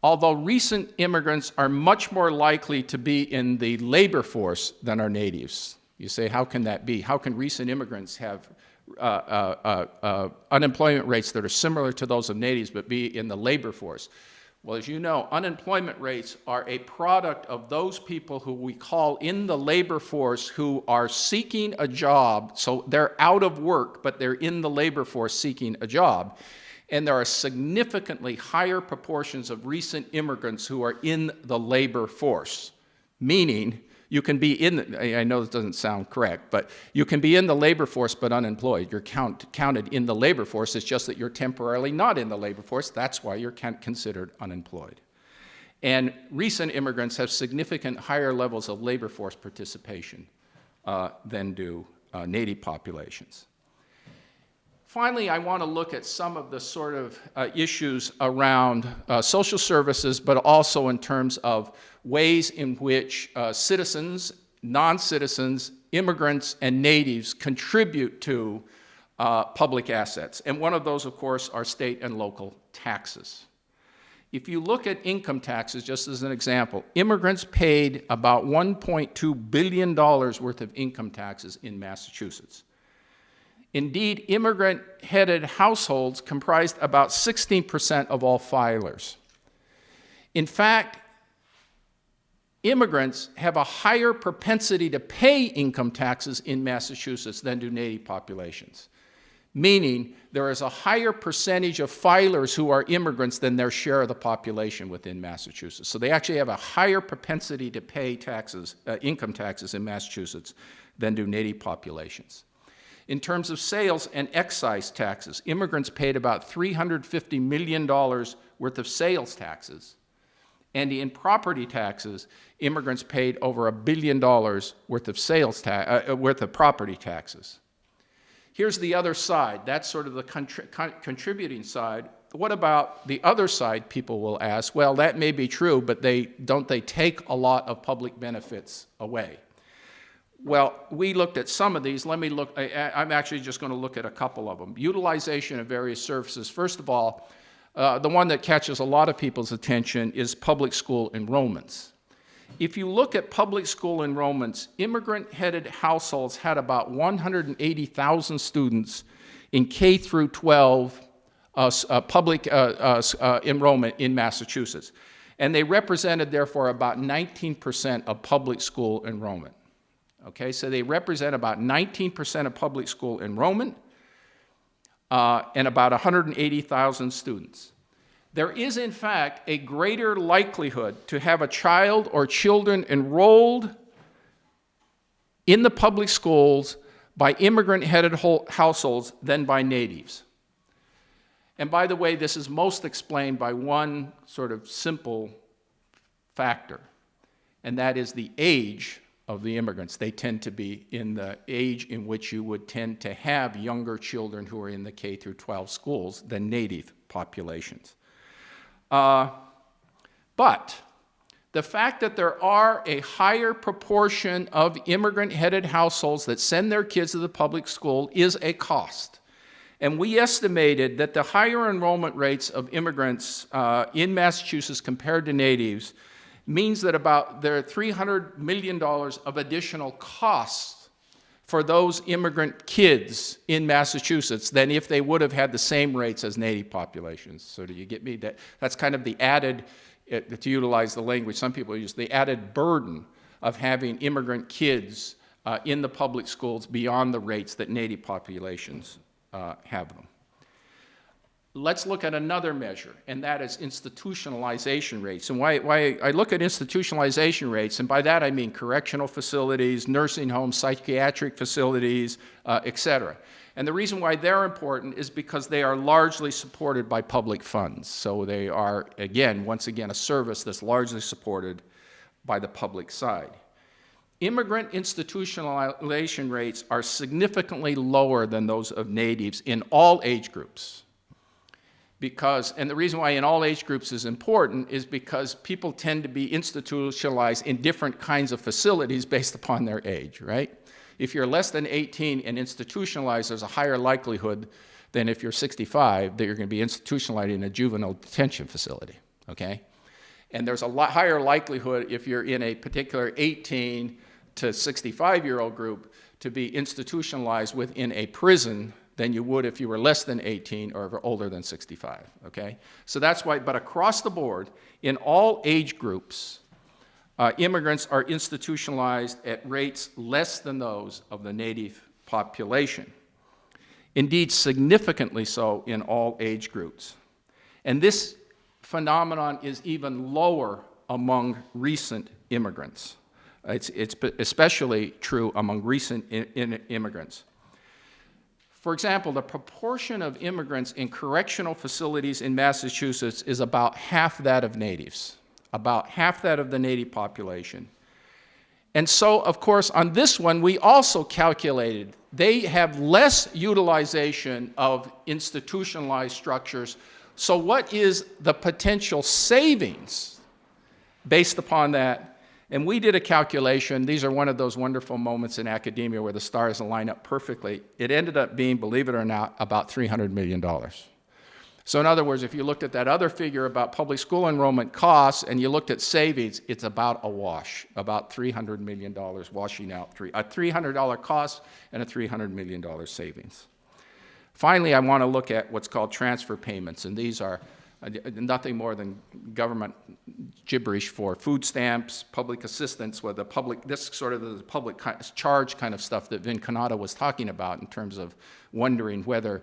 although recent immigrants are much more likely to be in the labor force than are natives. You say, how can that be? How can recent immigrants have unemployment rates that are similar to those of natives but be in the labor force? Well, as you know, unemployment rates are a product of those people who we call in the labor force who are seeking a job. So they're out of work, but they're in the labor force seeking a job. And there are significantly higher proportions of recent immigrants who are in the labor force, meaning you can be in, I know this doesn't sound correct, but you can be in the labor force but unemployed. You're counted in the labor force. It's just that you're temporarily not in the labor force. That's why you're considered unemployed. And recent immigrants have significant higher levels of labor force participation than do native populations. Finally, I want to look at some of the sort of issues around social services, but also in terms of ways in which citizens, non-citizens, immigrants, and natives contribute to public assets. And one of those, of course, are state and local taxes. If you look at income taxes, just as an example, immigrants paid about $1.2 billion worth of income taxes in Massachusetts. Indeed, immigrant-headed households comprised about 16% of all filers. In fact, immigrants have a higher propensity to pay income taxes in Massachusetts than do native populations, meaning there is a higher percentage of filers who are immigrants than their share of the population within Massachusetts. So they actually have a higher propensity to pay taxes, income taxes in Massachusetts than do native populations. In terms of sales and excise taxes, immigrants paid about $350 million worth of sales taxes. And in property taxes, immigrants paid over $1 billion worth of worth of property taxes. Here's the other side. That's sort of the contributing side. What about the other side, people will ask? Well, that may be true, but don't they take a lot of public benefits away? Well, we looked at some of these. Let me look. I'm actually just going to look at a couple of them. Utilization of various services. First of all, the one that catches a lot of people's attention is public school enrollments. If you look at public school enrollments, immigrant-headed households had about 180,000 students in K through 12 public enrollment in Massachusetts. And they represented, therefore, about 19% of public school enrollment. Okay, so they represent about 19% of public school enrollment and about 180,000 students. There is, in fact, a greater likelihood to have a child or children enrolled in the public schools by immigrant-headed households than by natives. And by the way, this is most explained by one sort of simple factor, and that is the age of the immigrants. They tend to be in the age in which you would tend to have younger children who are in the K through 12 schools than native populations. But the fact that there are a higher proportion of immigrant-headed households that send their kids to the public school is a cost. And we estimated that the higher enrollment rates of immigrants in Massachusetts compared to natives means that there are $300 million of additional costs for those immigrant kids in Massachusetts than if they would have had the same rates as native populations. So do you get me? That's kind of the added, to utilize the language some people use, the added burden of having immigrant kids in the public schools beyond the rates that native populations have them. Let's look at another measure, and that is institutionalization rates. And why I look at institutionalization rates, and by that I mean correctional facilities, nursing homes, psychiatric facilities, et cetera. And the reason why they're important is because they are largely supported by public funds. So they are, once again, a service that's largely supported by the public side. Immigrant institutionalization rates are significantly lower than those of natives in all age groups. And the reason why in all age groups is important is because people tend to be institutionalized in different kinds of facilities based upon their age, right? If you're less than 18 and institutionalized, there's a higher likelihood than if you're 65 that you're going to be institutionalized in a juvenile detention facility, okay? And there's a lot higher likelihood if you're in a particular 18 to 65-year-old group to be institutionalized within a prison than you would if you were less than 18 or older than 65, okay? So that's why, but across the board, in all age groups, immigrants are institutionalized at rates less than those of the native population. Indeed, significantly so in all age groups. And this phenomenon is even lower among recent immigrants. It's especially true among recent immigrants. For example, the proportion of immigrants in correctional facilities in Massachusetts is about half that of natives, about half that of the native population. And so, of course, on this one, we also calculated they have less utilization of institutionalized structures. So what is the potential savings based upon that? And we did a calculation. These are one of those wonderful moments in academia where the stars line up perfectly. It ended up being, believe it or not, about $300 million. So in other words, if you looked at that other figure about public school enrollment costs and you looked at savings, it's about a wash, about $300 million washing out, a $300 cost and a $300 million savings. Finally, I want to look at what's called transfer payments, and these are nothing more than government gibberish for food stamps, public assistance, where the public, this sort of the public charge kind of stuff that Vincent Cannato was talking about in terms of wondering whether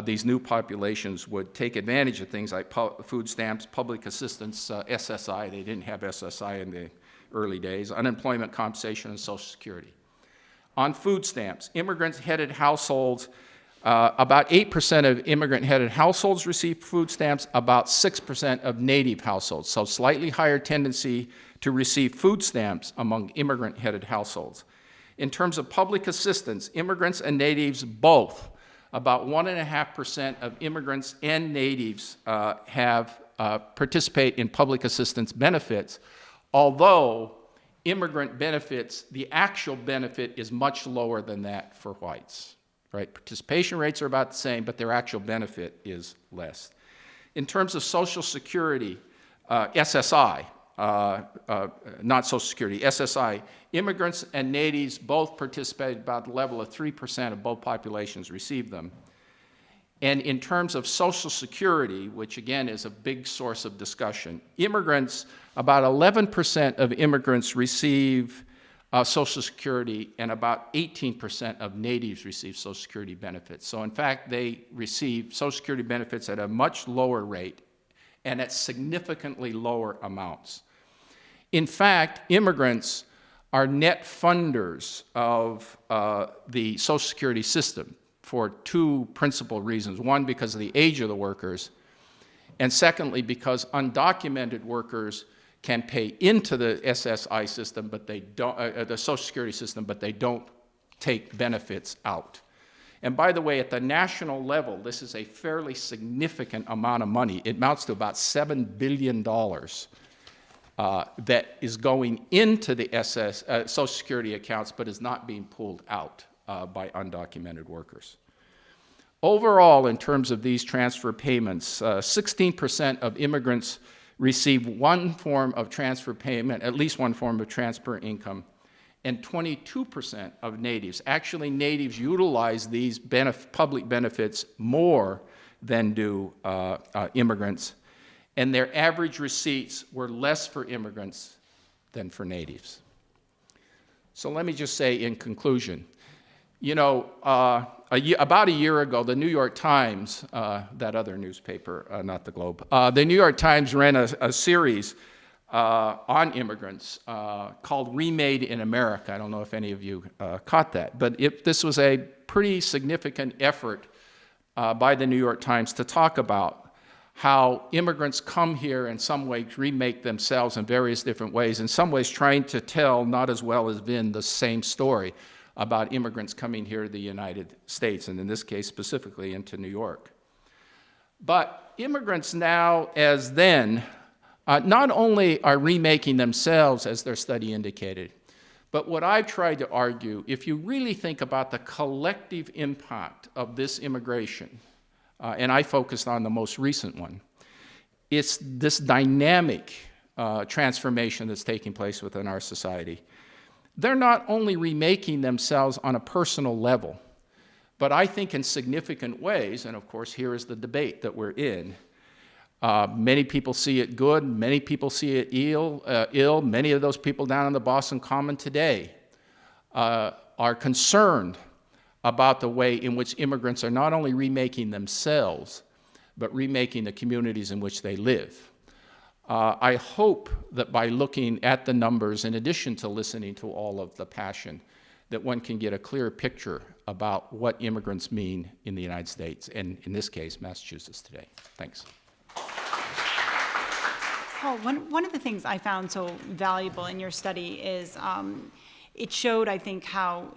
these new populations would take advantage of things like food stamps, public assistance, SSI. They didn't have SSI in the early days, unemployment compensation, and Social Security. On food stamps, immigrant-headed households, about 8% of immigrant-headed households receive food stamps, about 6% of native households, so slightly higher tendency to receive food stamps among immigrant-headed households. In terms of public assistance, immigrants and natives both, about 1.5% of immigrants and natives participate in public assistance benefits, although immigrant benefits, the actual benefit is much lower than that for whites. Right? Participation rates are about the same, but their actual benefit is less. In terms of Social Security, SSI, not Social Security, SSI, immigrants and natives both participate about the level of 3% of both populations receive them. And in terms of Social Security, which again is a big source of discussion, immigrants, about 11% of immigrants receive Social Security, and about 18% of natives receive Social Security benefits. So in fact, they receive Social Security benefits at a much lower rate and at significantly lower amounts. In fact, immigrants are net funders of the Social Security system for two principal reasons. One, because of the age of the workers, and secondly, because undocumented workers can pay into the SSI system, but they don't, the Social Security system, but they don't take benefits out. And by the way, at the national level, this is a fairly significant amount of money. It amounts to about $7 billion that is going into the Social Security accounts, but is not being pulled out by undocumented workers. Overall, in terms of these transfer payments, 16% of immigrants receive one form of transfer payment, at least one form of transfer income, and 22% of natives. Actually, natives utilize these public benefits more than do immigrants, and their average receipts were less for immigrants than for natives. So let me just say in conclusion, you know, about a year ago, the New York Times, that other newspaper, not the Globe, the New York Times ran a series on immigrants called Remade in America. I don't know if any of you caught that, but this was a pretty significant effort by the New York Times to talk about how immigrants come here in some ways remake themselves in various different ways, in some ways trying to tell, not as well as Vin, the same story about immigrants coming here to the United States, and in this case specifically into New York. But immigrants now, as then, not only are remaking themselves, as their study indicated, but what I've tried to argue, if you really think about the collective impact of this immigration, and I focused on the most recent one, it's this dynamic transformation that's taking place within our society. They're not only remaking themselves on a personal level, but I think in significant ways, and of course here is the debate that we're in. Many people see it good, many people see it ill. Many of those people down on the Boston Common today are concerned about the way in which immigrants are not only remaking themselves, but remaking the communities in which they live. I hope that by looking at the numbers, in addition to listening to all of the passion, that one can get a clear picture about what immigrants mean in the United States, and in this case, Massachusetts today. Thanks. Paul, one of the things I found so valuable in your study is it showed, I think, how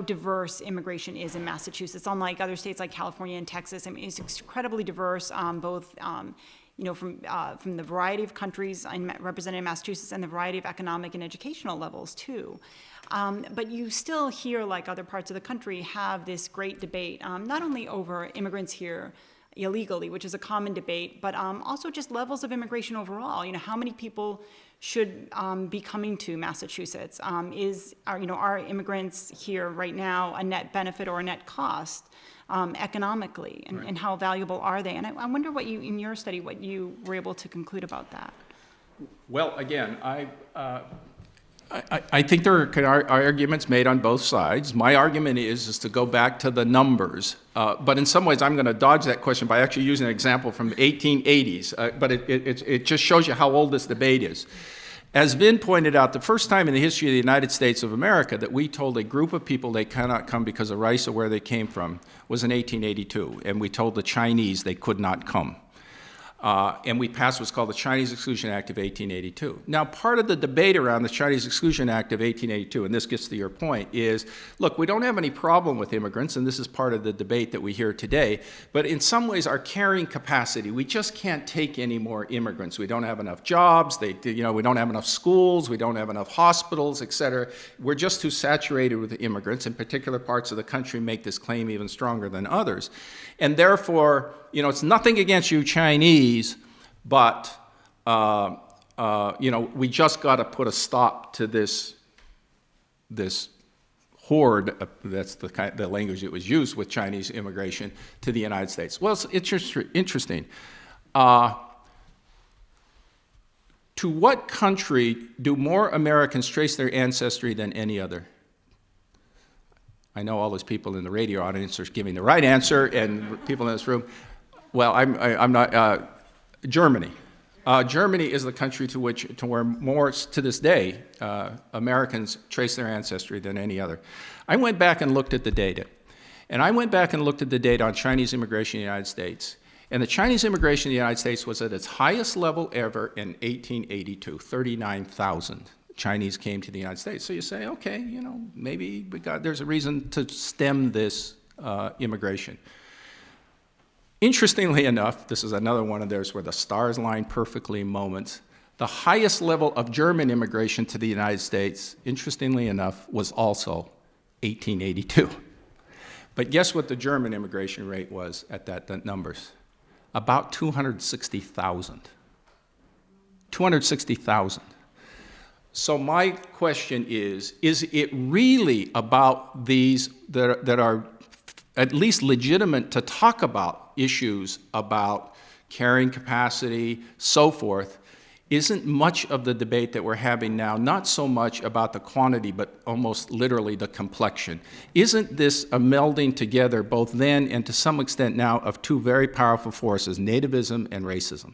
diverse immigration is in Massachusetts. Unlike other states like California and Texas, I mean, it's incredibly diverse, both from the variety of countries represented in Massachusetts and the variety of economic and educational levels too. But you still here, like other parts of the country, have this great debate, not only over immigrants here illegally, which is a common debate, but also just levels of immigration overall. You know, how many people should be coming to Massachusetts? Are immigrants here right now a net benefit or a net cost economically, and, right. and how valuable are they? And I wonder what you, in your study, what you were able to conclude about that. Well, again, I think there are arguments made on both sides. My argument is to go back to the numbers, but in some ways I'm going to dodge that question by actually using an example from the 1880s, but it just shows you how old this debate is. As Vin pointed out, the first time in the history of the United States of America that we told a group of people they cannot come because of race or where they came from was in 1882, and we told the Chinese they could not come. And we passed what's called the Chinese Exclusion Act of 1882. Now, part of the debate around the Chinese Exclusion Act of 1882, and this gets to your point, is, look, we don't have any problem with immigrants, and this is part of the debate that we hear today, but in some ways our carrying capacity, we just can't take any more immigrants. We don't have enough jobs, we don't have enough schools, we don't have enough hospitals, et cetera. We're just too saturated with immigrants, and particular parts of the country make this claim even stronger than others. And therefore, it's nothing against you Chinese, but we just got to put a stop to this horde. That's the language that was used with Chinese immigration to the United States. Well, it's interesting. To what country do more Americans trace their ancestry than any other? I know all those people in the radio audience are giving the right answer, and people in this room. Well, I'm not. Germany. Germany is the country to where more, to this day, Americans trace their ancestry than any other. I went back and looked at the data. And I went back and looked at the data on Chinese immigration in the United States. And the Chinese immigration in the United States was at its highest level ever in 1882, 39,000. Chinese came to the United States. So you say, okay, maybe there's a reason to stem this immigration. Interestingly enough, this is another one of those where the stars line perfectly moments. The highest level of German immigration to the United States, interestingly enough, was also 1882. But guess what the German immigration rate was at that numbers? About 260,000. 260,000. So my question is it really about these that are at least legitimate to talk about issues about carrying capacity, so forth? Isn't much of the debate that we're having now not so much about the quantity, but almost literally the complexion? Isn't this a melding together, both then and to some extent now, of two very powerful forces, nativism and racism?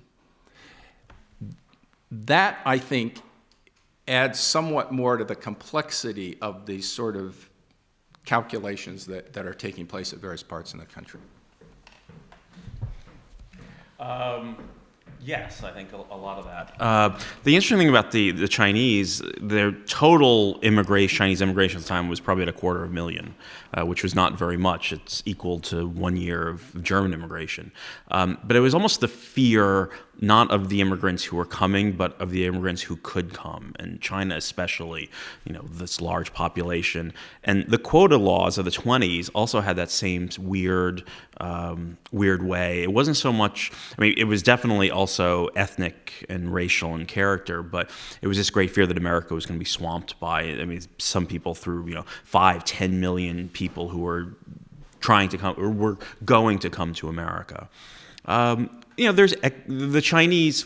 That, I think, adds somewhat more to the complexity of these sort of calculations that are taking place at various parts in the country. Yes, I think a lot of that. The interesting thing about the Chinese, their total Chinese immigration at the time was probably at 250,000, which was not very much. It's equal to 1 year of German immigration. But it was almost the fear, not of the immigrants who were coming, but of the immigrants who could come, and China especially, this large population. And the quota laws of the 20s also had that same weird weird way. It wasn't so much, I mean, it was definitely also ethnic and racial in character, but it was this great fear that America was going to be swamped by, I mean, some people through, 5, 10 million people who were trying to come, or were going to come to America. There's the Chinese.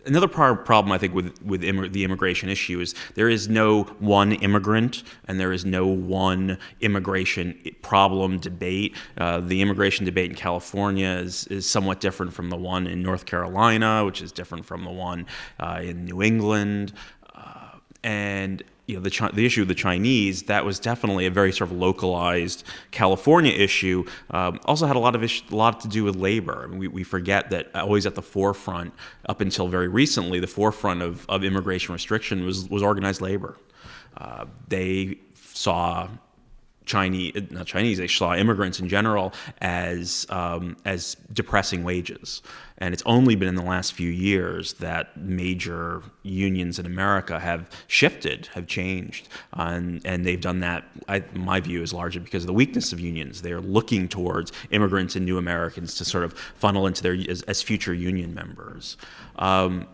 Another problem I think with the immigration issue is there is no one immigrant and there is no one immigration problem debate. The immigration debate in California is somewhat different from the one in North Carolina, which is different from the one in New England. And the issue of the Chinese, that was definitely a very sort of localized California issue. Also had a lot to do with labor. I mean, we forget that always at the forefront, up until very recently, the forefront of immigration restriction was organized labor. They saw they saw immigrants in general as depressing wages. And it's only been in the last few years that major unions in America have shifted, have changed. And they've done that, my view, is largely because of the weakness of unions. They're looking towards immigrants and new Americans to sort of funnel into their as future union members. And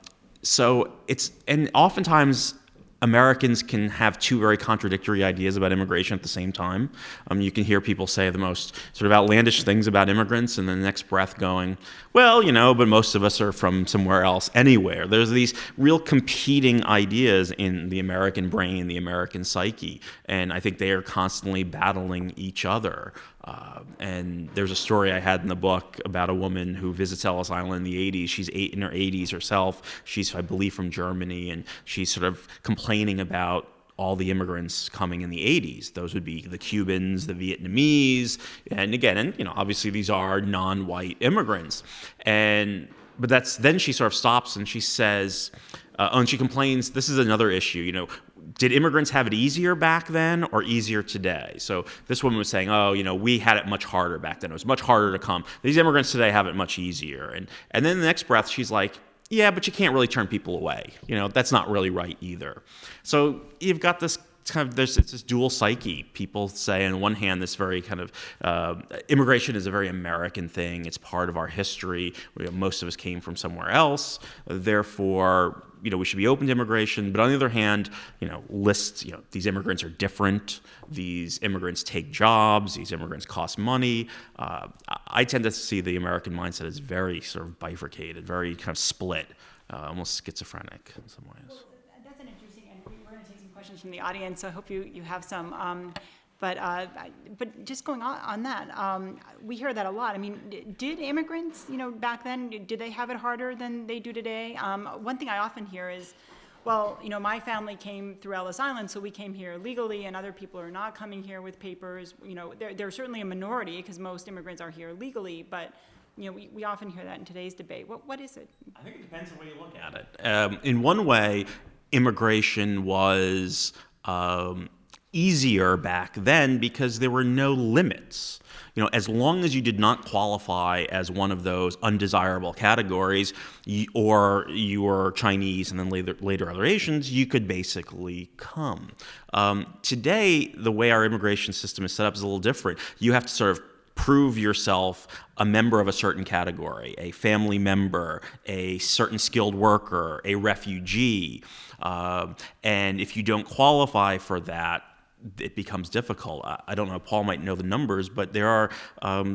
oftentimes, Americans can have two very contradictory ideas about immigration at the same time. You can hear people say the most sort of outlandish things about immigrants, and then the next breath going, well, but most of us are from somewhere else, anywhere. There's these real competing ideas in the American brain, the American psyche, and I think they are constantly battling each other. And there's a story I had in the book about a woman who visits Ellis Island in the 80s. She's in her 80s herself. She's, I believe, from Germany, and she's sort of complaining about all the immigrants coming in the 80s. Those would be the Cubans, the Vietnamese, and obviously these are non-white immigrants. But then she sort of stops and she says, and she complains, this is another issue, did immigrants have it easier back then or easier today? So this woman was saying, we had it much harder back then. It was much harder to come. These immigrants today have it much easier. And then the next breath, she's like, yeah, but you can't really turn people away. That's not really right either. So you've got this it's this dual psyche. People say, on one hand, this very kind of immigration is a very American thing. It's part of our history. Most of us came from somewhere else. Therefore, we should be open to immigration. But on the other hand, these immigrants are different. These immigrants take jobs. These immigrants cost money. I tend to see the American mindset as very sort of bifurcated, very kind of split, almost schizophrenic in some ways. That's an interesting, and we're going to take some questions from the audience, so I hope you have some. But just going on that, we hear that a lot. I mean, did immigrants, back then, did they have it harder than they do today? One thing I often hear is, well, my family came through Ellis Island, so we came here legally, and other people are not coming here with papers. They're certainly a minority because most immigrants are here legally, but we often hear that in today's debate. What is it? I think it depends on the way you look at it. In one way, immigration was easier back then because there were no limits. As long as you did not qualify as one of those undesirable categories, or you were Chinese and then later other Asians, you could basically come. Today, the way our immigration system is set up is a little different. You have to sort of prove yourself a member of a certain category, a family member, a certain skilled worker, a refugee. And if you don't qualify for that, it becomes difficult. I don't know, Paul might know the numbers, but there are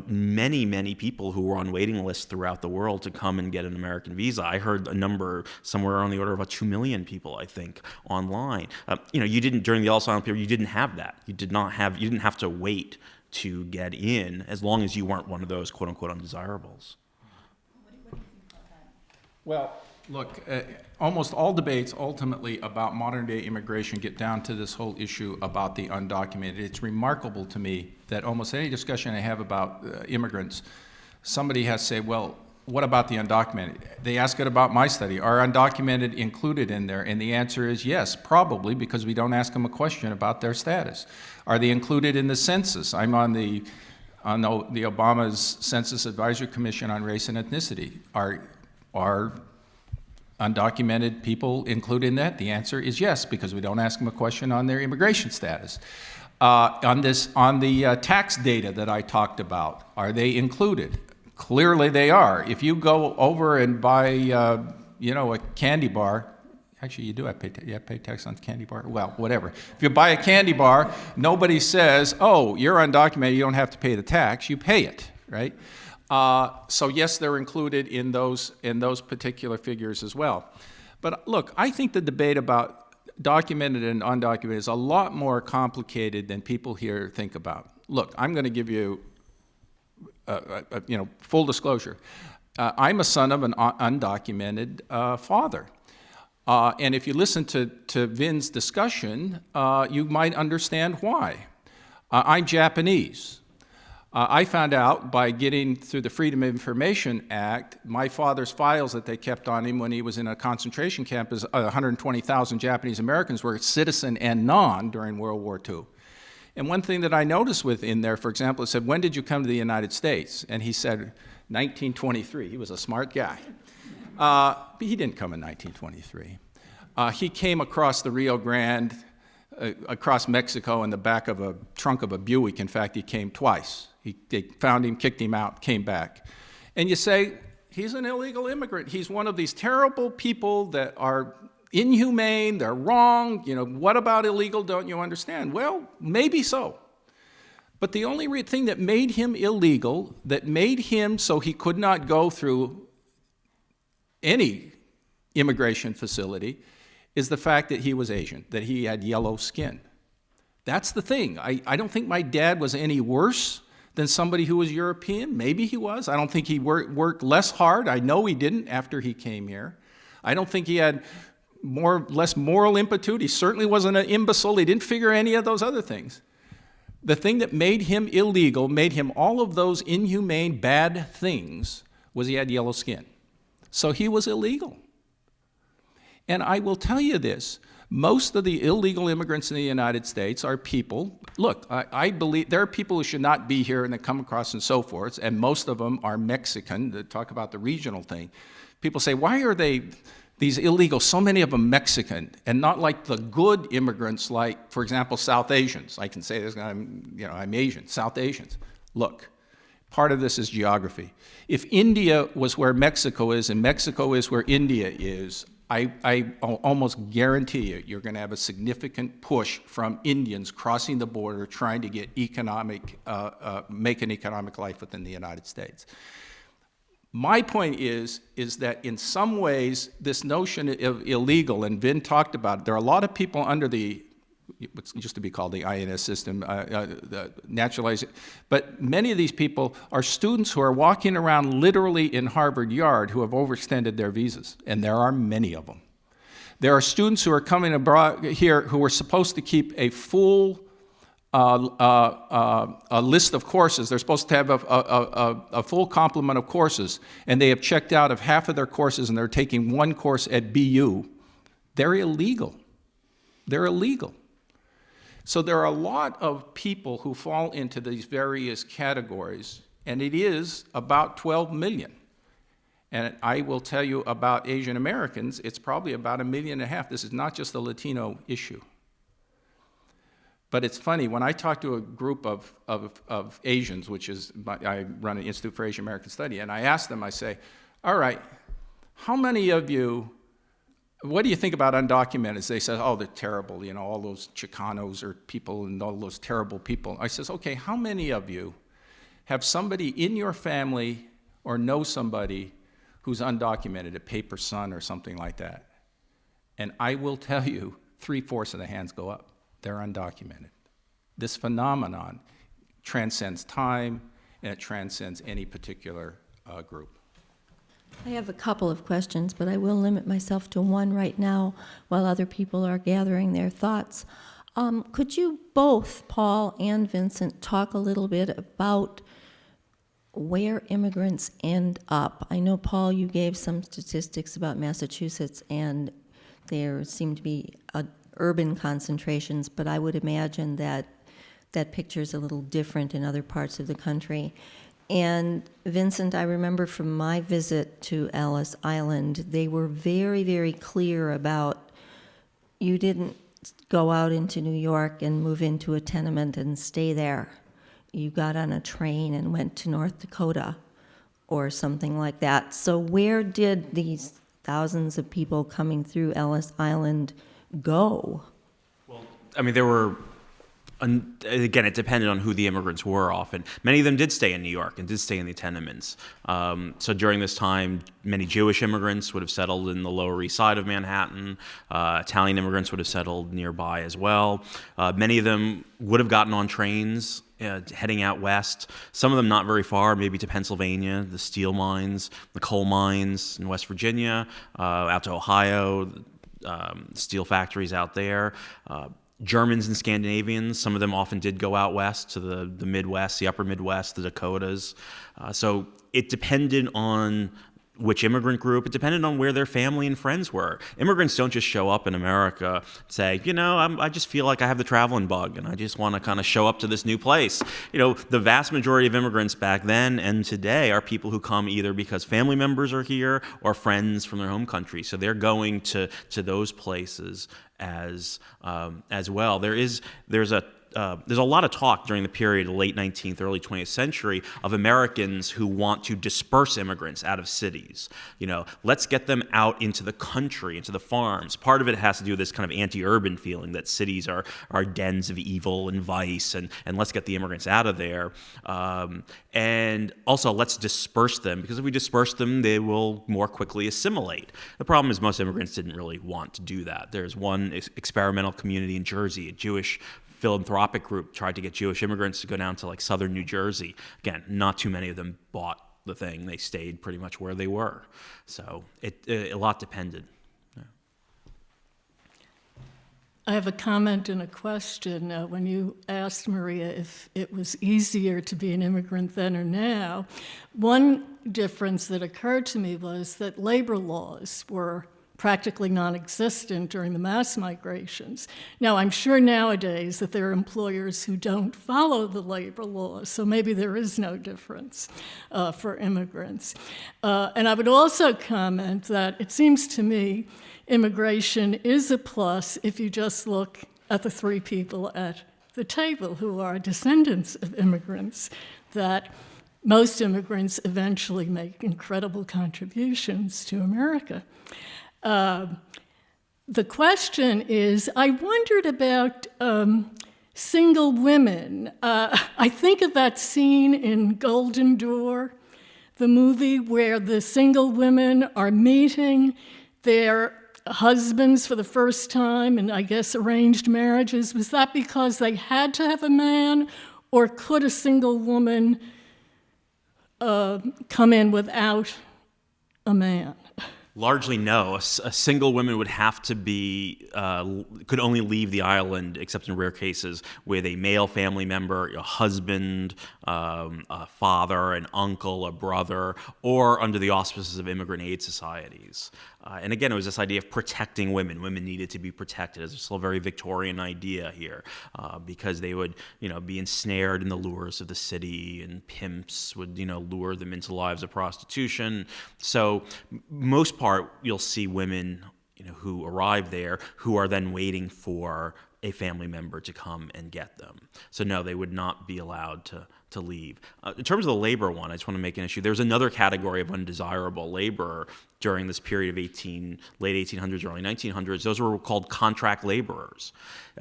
many, many people who are on waiting lists throughout the world to come and get an American visa. I heard a number somewhere on the order of about 2 million people, I think, online. You didn't, during the Ellis Island period, you didn't have that. You didn't have to wait to get in as long as you weren't one of those quote unquote undesirables. What do you think about that? Well, look, almost all debates ultimately about modern day immigration get down to this whole issue about the undocumented. It's remarkable to me that almost any discussion I have about immigrants, somebody has to say, well, what about the undocumented? They ask it about my study. Are undocumented included in there? And the answer is yes, probably, because we don't ask them a question about their status. Are they included in the census? I'm on the Obama's Census Advisory Commission on Race and Ethnicity. Are undocumented people included in that? The answer is yes, because we don't ask them a question on their immigration status. On the tax data that I talked about, are they included? Clearly they are. If you go over and buy, a candy bar, actually you do have to pay tax on candy bar. Well, whatever. If you buy a candy bar, nobody says, "Oh, you're undocumented. You don't have to pay the tax." You pay it, right? So yes, they're included in those particular figures as well. But look, I think the debate about documented and undocumented is a lot more complicated than people here think about. Look, I'm going to give you, full disclosure. I'm a son of an undocumented father. And if you listen to Vin's discussion, you might understand why. I'm Japanese. I found out by getting through the Freedom of Information Act, my father's files that they kept on him when he was in a concentration camp, is 120,000 Japanese Americans were citizen and non during World War II. And one thing that I noticed within there, for example, it said, "When did you come to the United States?" And he said, 1923. He was a smart guy. But he didn't come in 1923. He came across the Rio Grande, across Mexico in the back of a trunk of a Buick. In fact, he came twice. They found him, kicked him out, came back. And you say, he's an illegal immigrant. He's one of these terrible people that are inhumane, they're wrong. What about illegal, don't you understand? Well, maybe so. But the only thing that made him illegal, that made him so he could not go through any immigration facility, is the fact that he was Asian, that he had yellow skin. That's the thing. I don't think my dad was any worse than somebody who was European. Maybe he was. I don't think he worked less hard. I know he didn't after he came here. I don't think he had less moral impetus. He certainly wasn't an imbecile. He didn't figure any of those other things. The thing that made him illegal, made him all of those inhumane, bad things, was he had yellow skin. So he was illegal. And I will tell you this, most of the illegal immigrants in the United States are people, look, I believe there are people who should not be here and that come across and so forth, and most of them are Mexican, to talk about the regional thing. People say, why are these illegals, so many of them Mexican, and not like the good immigrants like, for example, South Asians? I can say this, I'm Asian, South Asians. Look, part of this is geography. If India was where Mexico is and Mexico is where India is, I almost guarantee you're going to have a significant push from Indians crossing the border trying to get make an economic life within the United States. My point is that in some ways, this notion of illegal, and Vin talked about it, there are a lot of people under what used to be called the INS system, the naturalization, but many of these people are students who are walking around literally in Harvard Yard who have overextended their visas, and there are many of them. There are students who are coming abroad here who are supposed to keep a full a list of courses. They're supposed to have a full complement of courses, and they have checked out of half of their courses, and they're taking one course at BU. They're illegal. They're illegal. So there are a lot of people who fall into these various categories, and it is about 12 million. And I will tell you about Asian Americans, it's probably about 1.5 million. This is not just a Latino issue. But it's funny, when I talk to a group of Asians, I run an Institute for Asian American Study, and I ask them, I say, all right, how many of you, what do you think about undocumented? They say, oh, they're terrible, all those Chicanos are people and all those terrible people. I says, okay, how many of you have somebody in your family or know somebody who's undocumented, a paper son or something like that? And I will tell you, 3/4 of the hands go up. They're undocumented. This phenomenon transcends time, and it transcends any particular group. I have a couple of questions, but I will limit myself to one right now while other people are gathering their thoughts. Could you both, Paul and Vincent, talk a little bit about where immigrants end up? I know, Paul, you gave some statistics about Massachusetts, and there seem to be urban concentrations, but I would imagine that that picture is a little different in other parts of the country. And Vincent, I remember from my visit to Ellis Island, they were very, very clear about you didn't go out into New York and move into a tenement and stay there. You got on a train and went to North Dakota or something like that. So where did these thousands of people coming through Ellis Island go? Well, I mean, there were, again, it depended on who the immigrants were often. Many of them did stay in New York and did stay in the tenements. So during this time, many Jewish immigrants would have settled in the Lower East Side of Manhattan. Italian immigrants would have settled nearby as well. Many of them would have gotten on trains heading out west. Some of them not very far, maybe to Pennsylvania, the steel mines, the coal mines in West Virginia, out to Ohio, steel factories out there. Germans and Scandinavians, some of them often did go out west to the Midwest, the upper Midwest, the Dakotas. So it depended on which immigrant group. It depended on where their family and friends were. Immigrants don't just show up in America and say, I just feel like I have the traveling bug and I just want to kind of show up to this new place. The vast majority of immigrants back then and today are people who come either because family members are here or friends from their home country. So they're going to those places as well. There's a lot of talk during the period of the late 19th, early 20th century of Americans who want to disperse immigrants out of cities. Let's get them out into the country, into the farms. Part of it has to do with this kind of anti-urban feeling that cities are dens of evil and vice, and let's get the immigrants out of there. And also, let's disperse them, because if we disperse them, they will more quickly assimilate. The problem is most immigrants didn't really want to do that. There's one experimental community in Jersey, a Jewish philanthropic group tried to get Jewish immigrants to go down to like southern New Jersey. Again, not too many of them bought the thing. They stayed pretty much where they were. So a lot depended. Yeah. I have a comment and a question. When you asked Maria if it was easier to be an immigrant then or now, one difference that occurred to me was that labor laws were practically non-existent during the mass migrations. Now, I'm sure nowadays that there are employers who don't follow the labor laws, so maybe there is no difference for immigrants. And I would also comment that it seems to me immigration is a plus if you just look at the three people at the table who are descendants of immigrants, that most immigrants eventually make incredible contributions to America. The question is, I wondered about single women. I think of that scene in Golden Door, the movie where the single women are meeting their husbands for the first time, and I guess arranged marriages. Was that because they had to have a man, or could a single woman come in without a man? Largely no. A single woman would have to be, could only leave the island, except in rare cases, with a male family member, a husband, a father, an uncle, a brother, or under the auspices of immigrant aid societies. And again, it was this idea of protecting women. Women needed to be protected. It's still a very Victorian idea here, because they would, be ensnared in the lures of the city, and pimps would, lure them into lives of prostitution. So most part, you'll see women, who arrive there, who are then waiting for a family member to come and get them. So no, they would not be allowed to leave. In terms of the labor one, I just want to make an issue. There's another category of undesirable labor during this period of late 1800s, early 1900s. Those were called contract laborers.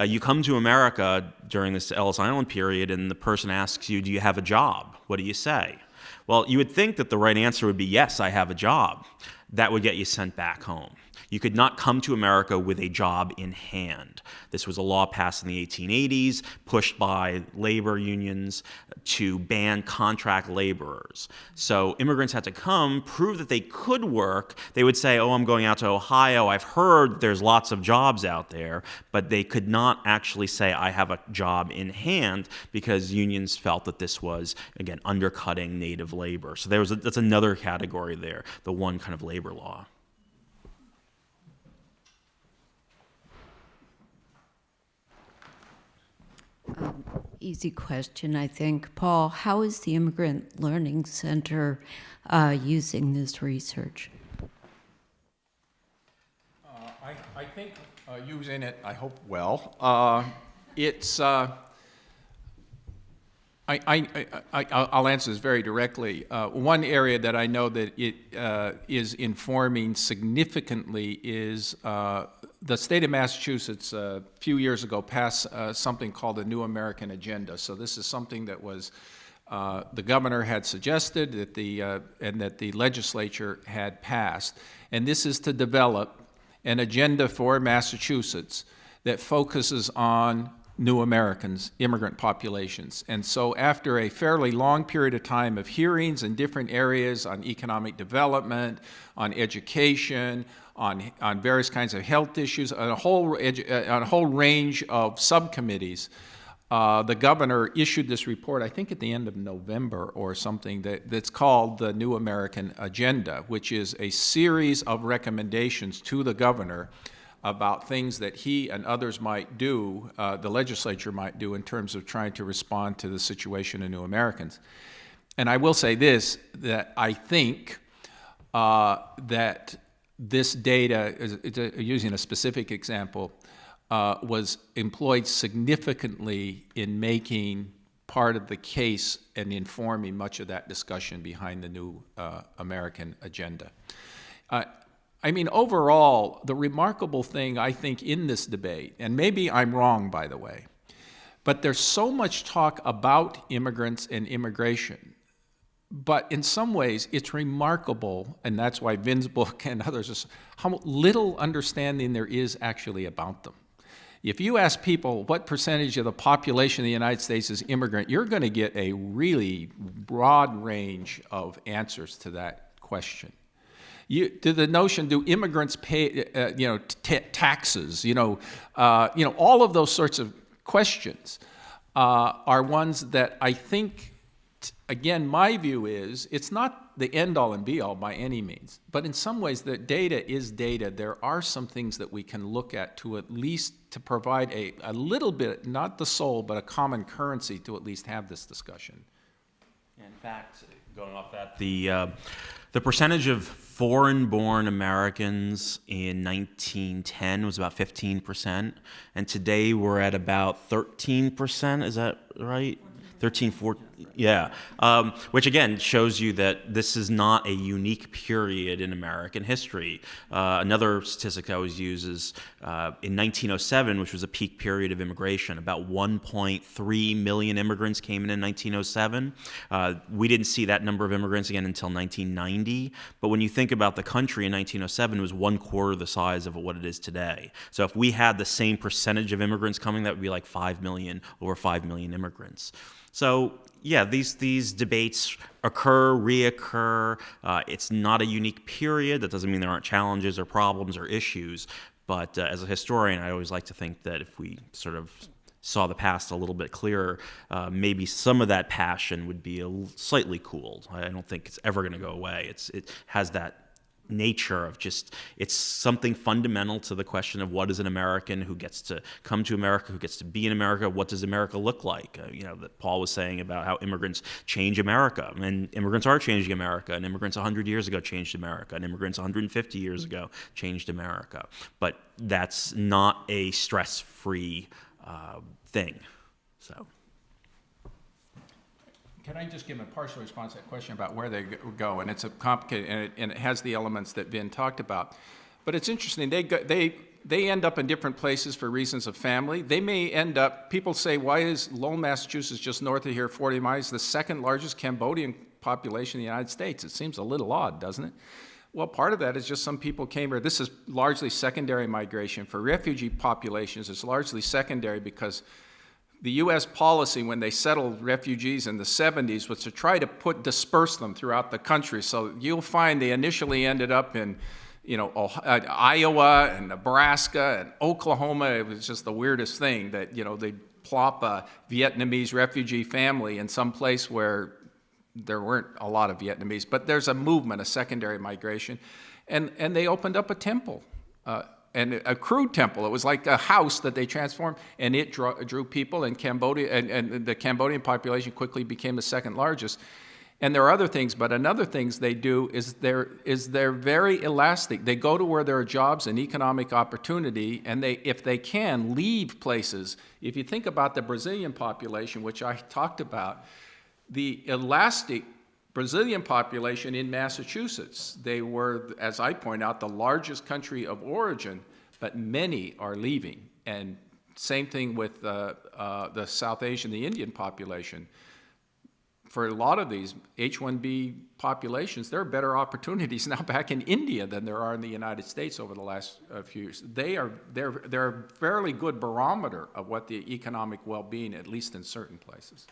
You come to America during this Ellis Island period, and the person asks you, do you have a job? What do you say? Well, you would think that the right answer would be, yes, I have a job. That would get you sent back home. You could not come to America with a job in hand. This was a law passed in the 1880s, pushed by labor unions to ban contract laborers. So immigrants had to come, prove that they could work. They would say, I'm going out to Ohio. I've heard there's lots of jobs out there. But they could not actually say, I have a job in hand, because unions felt that this was, again, undercutting native labor. So that's another category there, the one kind of labor law. Easy question, I think. Paul, how is the Immigrant Learning Center using this research? I think Using it, I hope, well. I'll answer this very directly. One area that I know that it is informing significantly is the state of Massachusetts a few years ago passed something called the New American Agenda. So this is something that was the governor had suggested and that the legislature had passed. And this is to develop an agenda for Massachusetts that focuses on new Americans, immigrant populations. And so after a fairly long period of time of hearings in different areas on economic development, on education, on various kinds of health issues, on a whole range of subcommittees, the governor issued this report, I think at the end of November or something, that's called the New American Agenda, which is a series of recommendations to the governor about things that he and others might do, the legislature might do in terms of trying to respond to the situation of new Americans. And I will say this, that I think that this data, using a specific example, was employed significantly in making part of the case and informing much of that discussion behind the New American Agenda. I mean, overall, the remarkable thing, I think, in this debate, and maybe I'm wrong, by the way, but there's so much talk about immigrants and immigration. But in some ways, it's remarkable, and that's why Vin's book and others, how little understanding there is actually about them. If you ask people what percentage of the population of the United States is immigrant, you're going to get a really broad range of answers to that question. To the notion, do immigrants pay, taxes? All of those sorts of questions are ones that I think, again, my view is it's not the end-all and be-all by any means, but in some ways, the data is data. There are some things that we can look at to at least to provide a little bit, not the soul, but a common currency to at least have this discussion. In fact, going off that, the percentage of foreign-born Americans in 1910 was about 15%, and today we're at about 13%. Is that right? 13, 14, yeah. Which again shows you that this is not a unique period in American history. Another statistic I always use is in 1907, which was a peak period of immigration, about 1.3 million immigrants came in 1907. We didn't see that number of immigrants again until 1990. But when you think about the country in 1907, it was 1/4 the size of what it is today. So if we had the same percentage of immigrants coming, that would be like 5 million, over 5 million immigrants. So yeah, these debates reoccur. It's not a unique period. That doesn't mean there aren't challenges or problems or issues. But as a historian, I always like to think that if we sort of saw the past a little bit clearer, maybe some of that passion would be slightly cooled. I don't think it's ever going to go away. It has that nature of just, it's something fundamental to the question of what is an American who gets to come to America, who gets to be in America, what does America look like? That Paul was saying about how immigrants change America, and immigrants are changing America, and immigrants 100 years ago changed America, and immigrants 150 years ago changed America. But that's not a stress-free thing, so. Can I just give a partial response to that question about where they go? And it's a complicated, and it has the elements that Vin talked about. But it's interesting, they end up in different places for reasons of family. They may end up, people say, why is Lowell, Massachusetts, just north of here, 40 miles, the second largest Cambodian population in the United States? It seems a little odd, doesn't it? Well, part of that is just some people came here. This is largely secondary migration. For refugee populations, it's largely secondary because the U.S. policy when they settled refugees in the 70s was to try to disperse them throughout the country. So you'll find they initially ended up in, Iowa and Nebraska and Oklahoma. It was just the weirdest thing that, they'd plop a Vietnamese refugee family in some place where there weren't a lot of Vietnamese. But there's a movement, a secondary migration. And they opened up a temple. And a crude temple. It was like a house that they transformed, and it drew people in Cambodia, and the Cambodian population quickly became the second largest. And there are other things, but another things they do is they're very elastic. They go to where there are jobs and economic opportunity, and they, if they can, leave places. If you think about the Brazilian population, which I talked about, the elastic Brazilian population in Massachusetts, they were, as I point out, the largest country of origin, but many are leaving. And same thing with the South Asian, the Indian population. For a lot of these H-1B populations, there are better opportunities now back in India than there are in the United States over the last few years. They're a fairly good barometer of what the economic well-being, at least in certain places.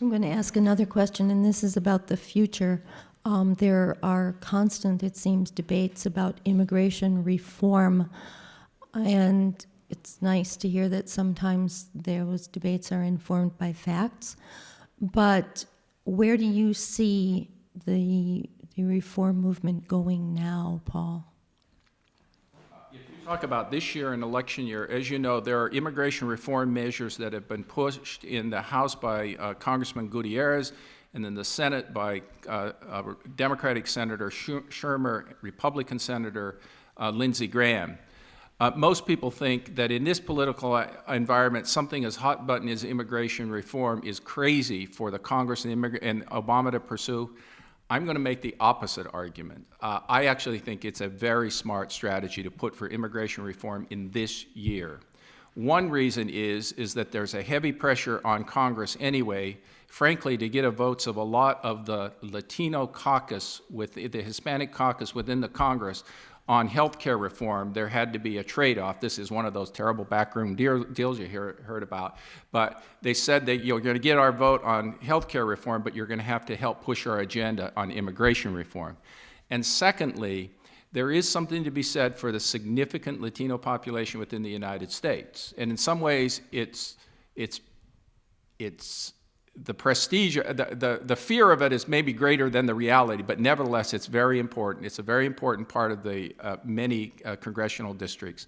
I'm going to ask another question, and this is about the future. There are constant, it seems, debates about immigration reform, and it's nice to hear that sometimes those debates are informed by facts. But where do you see the reform movement going now, Paul? If you talk about this year and election year, as you know, there are immigration reform measures that have been pushed in the House by Congressman Gutierrez, and in the Senate by Democratic Senator Shermer, Republican Senator Lindsey Graham. Most people think that in this political environment, something as hot button as immigration reform is crazy for the Congress and Obama to pursue. I'm going to make the opposite argument. I actually think it's a very smart strategy to put for immigration reform in this year. One reason is that there's a heavy pressure on Congress anyway, frankly, to get the votes of a lot of the Latino caucus, with the Hispanic caucus within the Congress, on health care reform. There had to be a trade-off. This is one of those terrible backroom deals you heard about. But they said that you're going to get our vote on health care reform, but you're going to have to help push our agenda on immigration reform. And secondly, there is something to be said for the significant Latino population within the United States. And in some ways, it's the prestige, the fear of it is maybe greater than the reality, but nevertheless, it's very important. It's a very important part of the many congressional districts.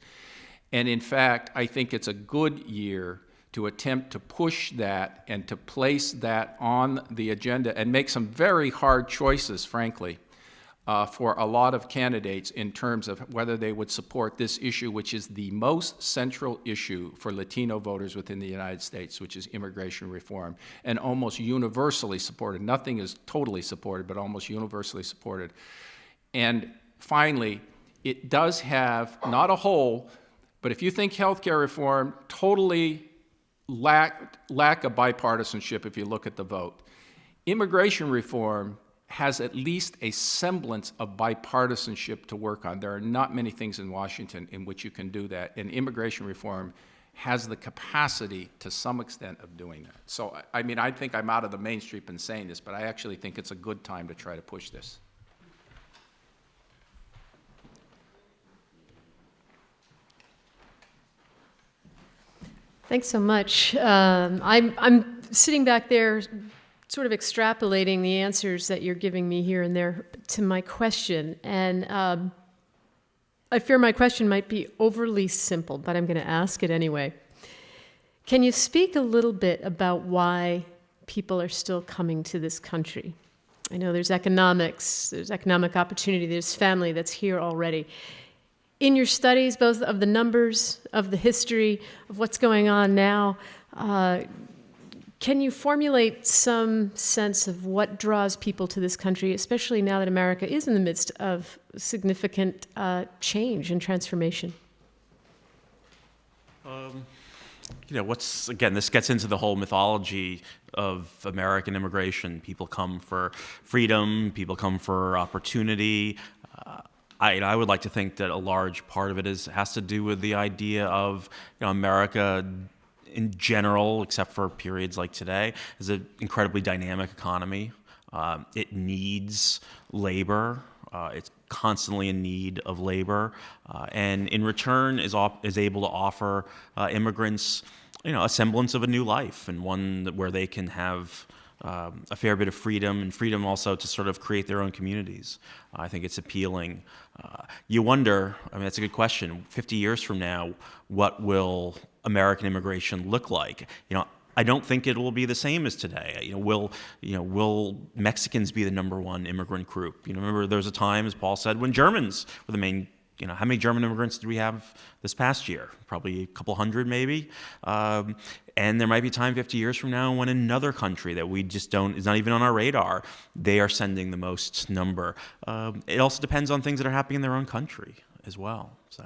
And in fact, I think it's a good year to attempt to push that and to place that on the agenda and make some very hard choices, frankly, for a lot of candidates in terms of whether they would support this issue, which is the most central issue for Latino voters within the United States, which is immigration reform, and almost universally supported. Nothing is totally supported, but almost universally supported. And finally, it does have, not a whole, but if you think healthcare reform totally lack of bipartisanship if you look at the vote, immigration reform has at least a semblance of bipartisanship to work on. There are not many things in Washington in which you can do that, and immigration reform has the capacity to some extent of doing that. So, I mean, I think I'm out of the mainstream in saying this, but I actually think it's a good time to try to push this. Thanks so much. I'm sitting back there sort of extrapolating the answers that you're giving me here and there to my question. And I fear my question might be overly simple, but I'm going to ask it anyway. Can you speak a little bit about why people are still coming to this country? I know there's economics, there's economic opportunity, there's family that's here already. In your studies, both of the numbers, of the history, of what's going on now, can you formulate some sense of what draws people to this country, especially now that America is in the midst of significant change and transformation? You know, again, this gets into the whole mythology of American immigration. People come for freedom, people come for opportunity. I would like to think that a large part of it has to do with the idea of, you know, America in general, except for periods like today, is an incredibly dynamic economy. It needs labor. It's constantly in need of labor, and in return is able to offer immigrants, you know, a semblance of a new life, and one where they can have a fair bit of freedom, and freedom also to sort of create their own communities. I think it's appealing. You wonder, I mean, that's a good question. 50 years from now, what will American immigration look like? You know, I don't think it will be the same as today. Will Mexicans be the #1 immigrant group? Remember there was a time, as Paul said, when Germans were the main. How many German immigrants did we have this past year? Probably a couple hundred, maybe. And there might be a time 50 years from now when another country that we just is not even on our radar, they are sending the most number. It also depends on things that are happening in their own country as well. So,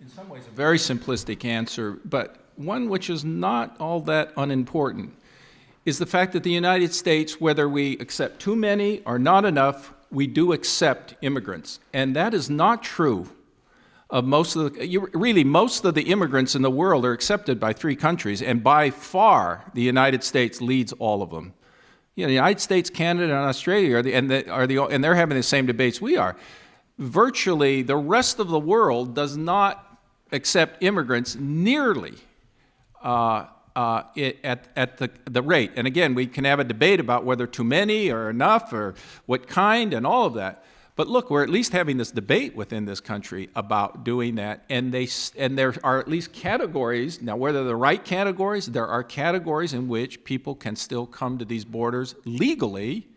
in some ways, a very simplistic answer, but one which is not all that unimportant, is the fact that the United States, whether we accept too many or not enough, we do accept immigrants. And that is not true of most of the immigrants in the world are accepted by 3 countries, and by far the United States leads all of them. The United States, Canada, and Australia and they're having the same debates we are. Virtually, the rest of the world does not accept immigrants nearly at the rate. And again, we can have a debate about whether too many or enough or what kind and all of that. But look, we're at least having this debate within this country about doing that, and there are at least categories. Now, whether they're the right categories, there are categories in which people can still come to these borders legally,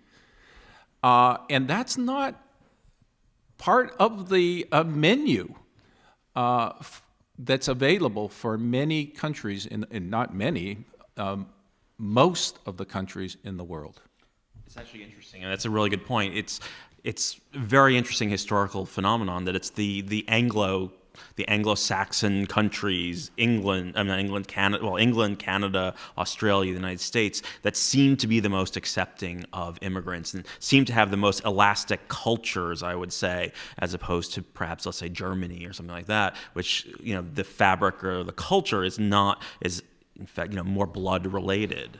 and that's not part of the menu that's available for many countries, and not many, most of the countries in the world. It's actually interesting, and that's a really good point. It's a very interesting historical phenomenon that it's the Anglo-Saxon countries, England, Canada, Australia, the United States, that seem to be the most accepting of immigrants and seem to have the most elastic cultures, I would say, as opposed to perhaps, let's say, Germany or something like that, which, the fabric or the culture is in fact, more blood related.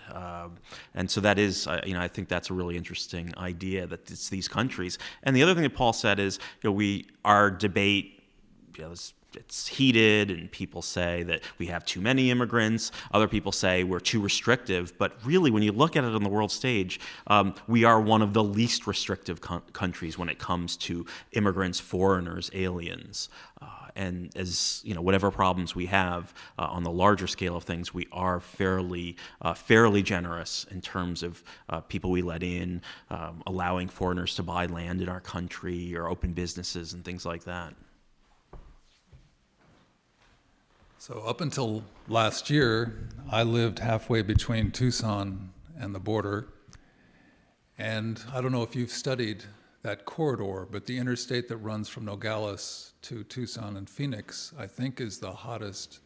And so that is, I think that's a really interesting idea that it's these countries. And the other thing that Paul said is, our debate, it's heated, and people say that we have too many immigrants. Other people say we're too restrictive. But really, when you look at it on the world stage, we are one of the least restrictive countries when it comes to immigrants, foreigners, aliens. And as whatever problems we have on the larger scale of things, we are fairly generous in terms of people we let in, allowing foreigners to buy land in our country or open businesses and things like that. So up until last year, I lived halfway between Tucson and the border. And I don't know if you've studied that corridor, but the interstate that runs from Nogales to Tucson and Phoenix, I think, is the hottest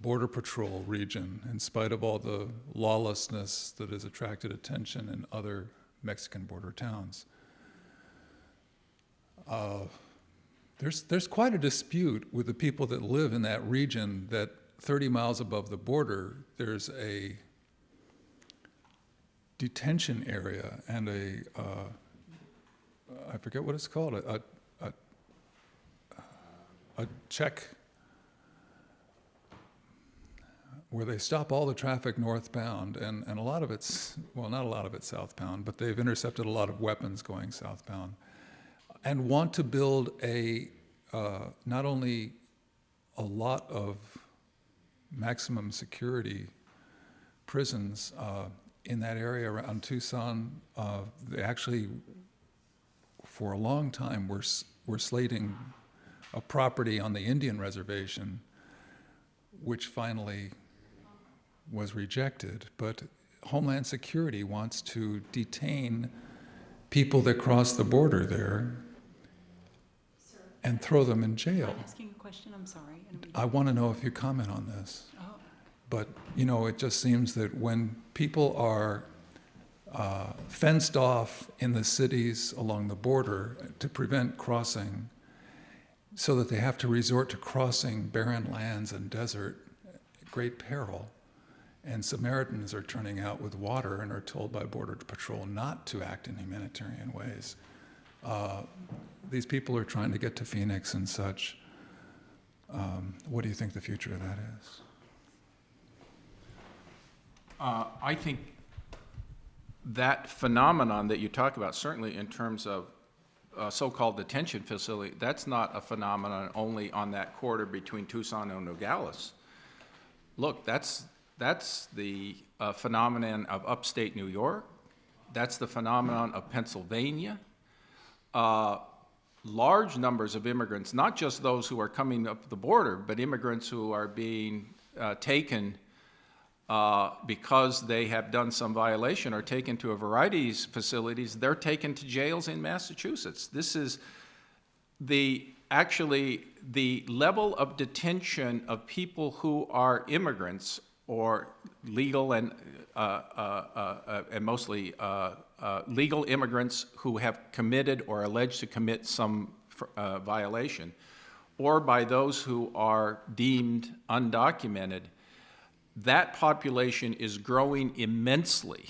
border patrol region, in spite of all the lawlessness that has attracted attention in other Mexican border towns. There's quite a dispute with the people that live in that region that 30 miles above the border, there's a detention area and I forget what it's called, a check where they stop all the traffic northbound, and a lot of it's, well, not a lot of it's southbound, but they've intercepted a lot of weapons going southbound, and want to build not only a lot of maximum security prisons in that area around Tucson. They actually, for a long time, were slating a property on the Indian reservation, which finally was rejected. But Homeland Security wants to detain people that cross the border there and throw them in jail. I'm asking a question, I'm sorry. I want to know if you comment on this. But, it just seems that when people are fenced off in the cities along the border to prevent crossing, so that they have to resort to crossing barren lands and desert at great peril, and Samaritans are turning out with water and are told by Border Patrol not to act in humanitarian ways. These people are trying to get to Phoenix and such. What do you think the future of that is? I think that phenomenon that you talk about, certainly in terms of so-called detention facility, that's not a phenomenon only on that corridor between Tucson and Nogales. Look, that's That's the phenomenon of upstate New York. That's the phenomenon of Pennsylvania. Large numbers of immigrants, not just those who are coming up the border, but immigrants who are being taken because they have done some violation, are taken to a variety of facilities. They're taken to jails in Massachusetts. This is actually the level of detention of people who are immigrants or legal and mostly legal immigrants who have committed or alleged to commit some violation, or by those who are deemed undocumented. That population is growing immensely.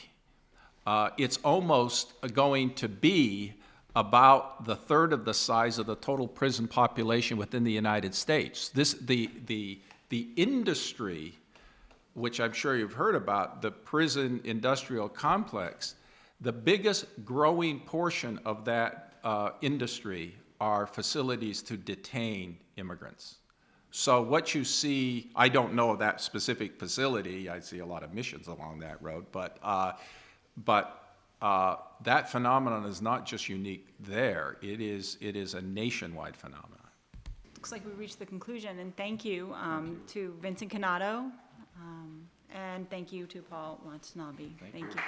It's almost going to be about the third of the size of the total prison population within the United States. The industry, which I'm sure you've heard about, the prison industrial complex, the biggest growing portion of that industry are facilities to detain immigrants. So what you see, I don't know of that specific facility. I see a lot of missions along that road, but that phenomenon is not just unique there. It is a nationwide phenomenon. Looks like we reached the conclusion, and thank you to Vincent Cannato, and thank you to Paul Watanabe. Thank you.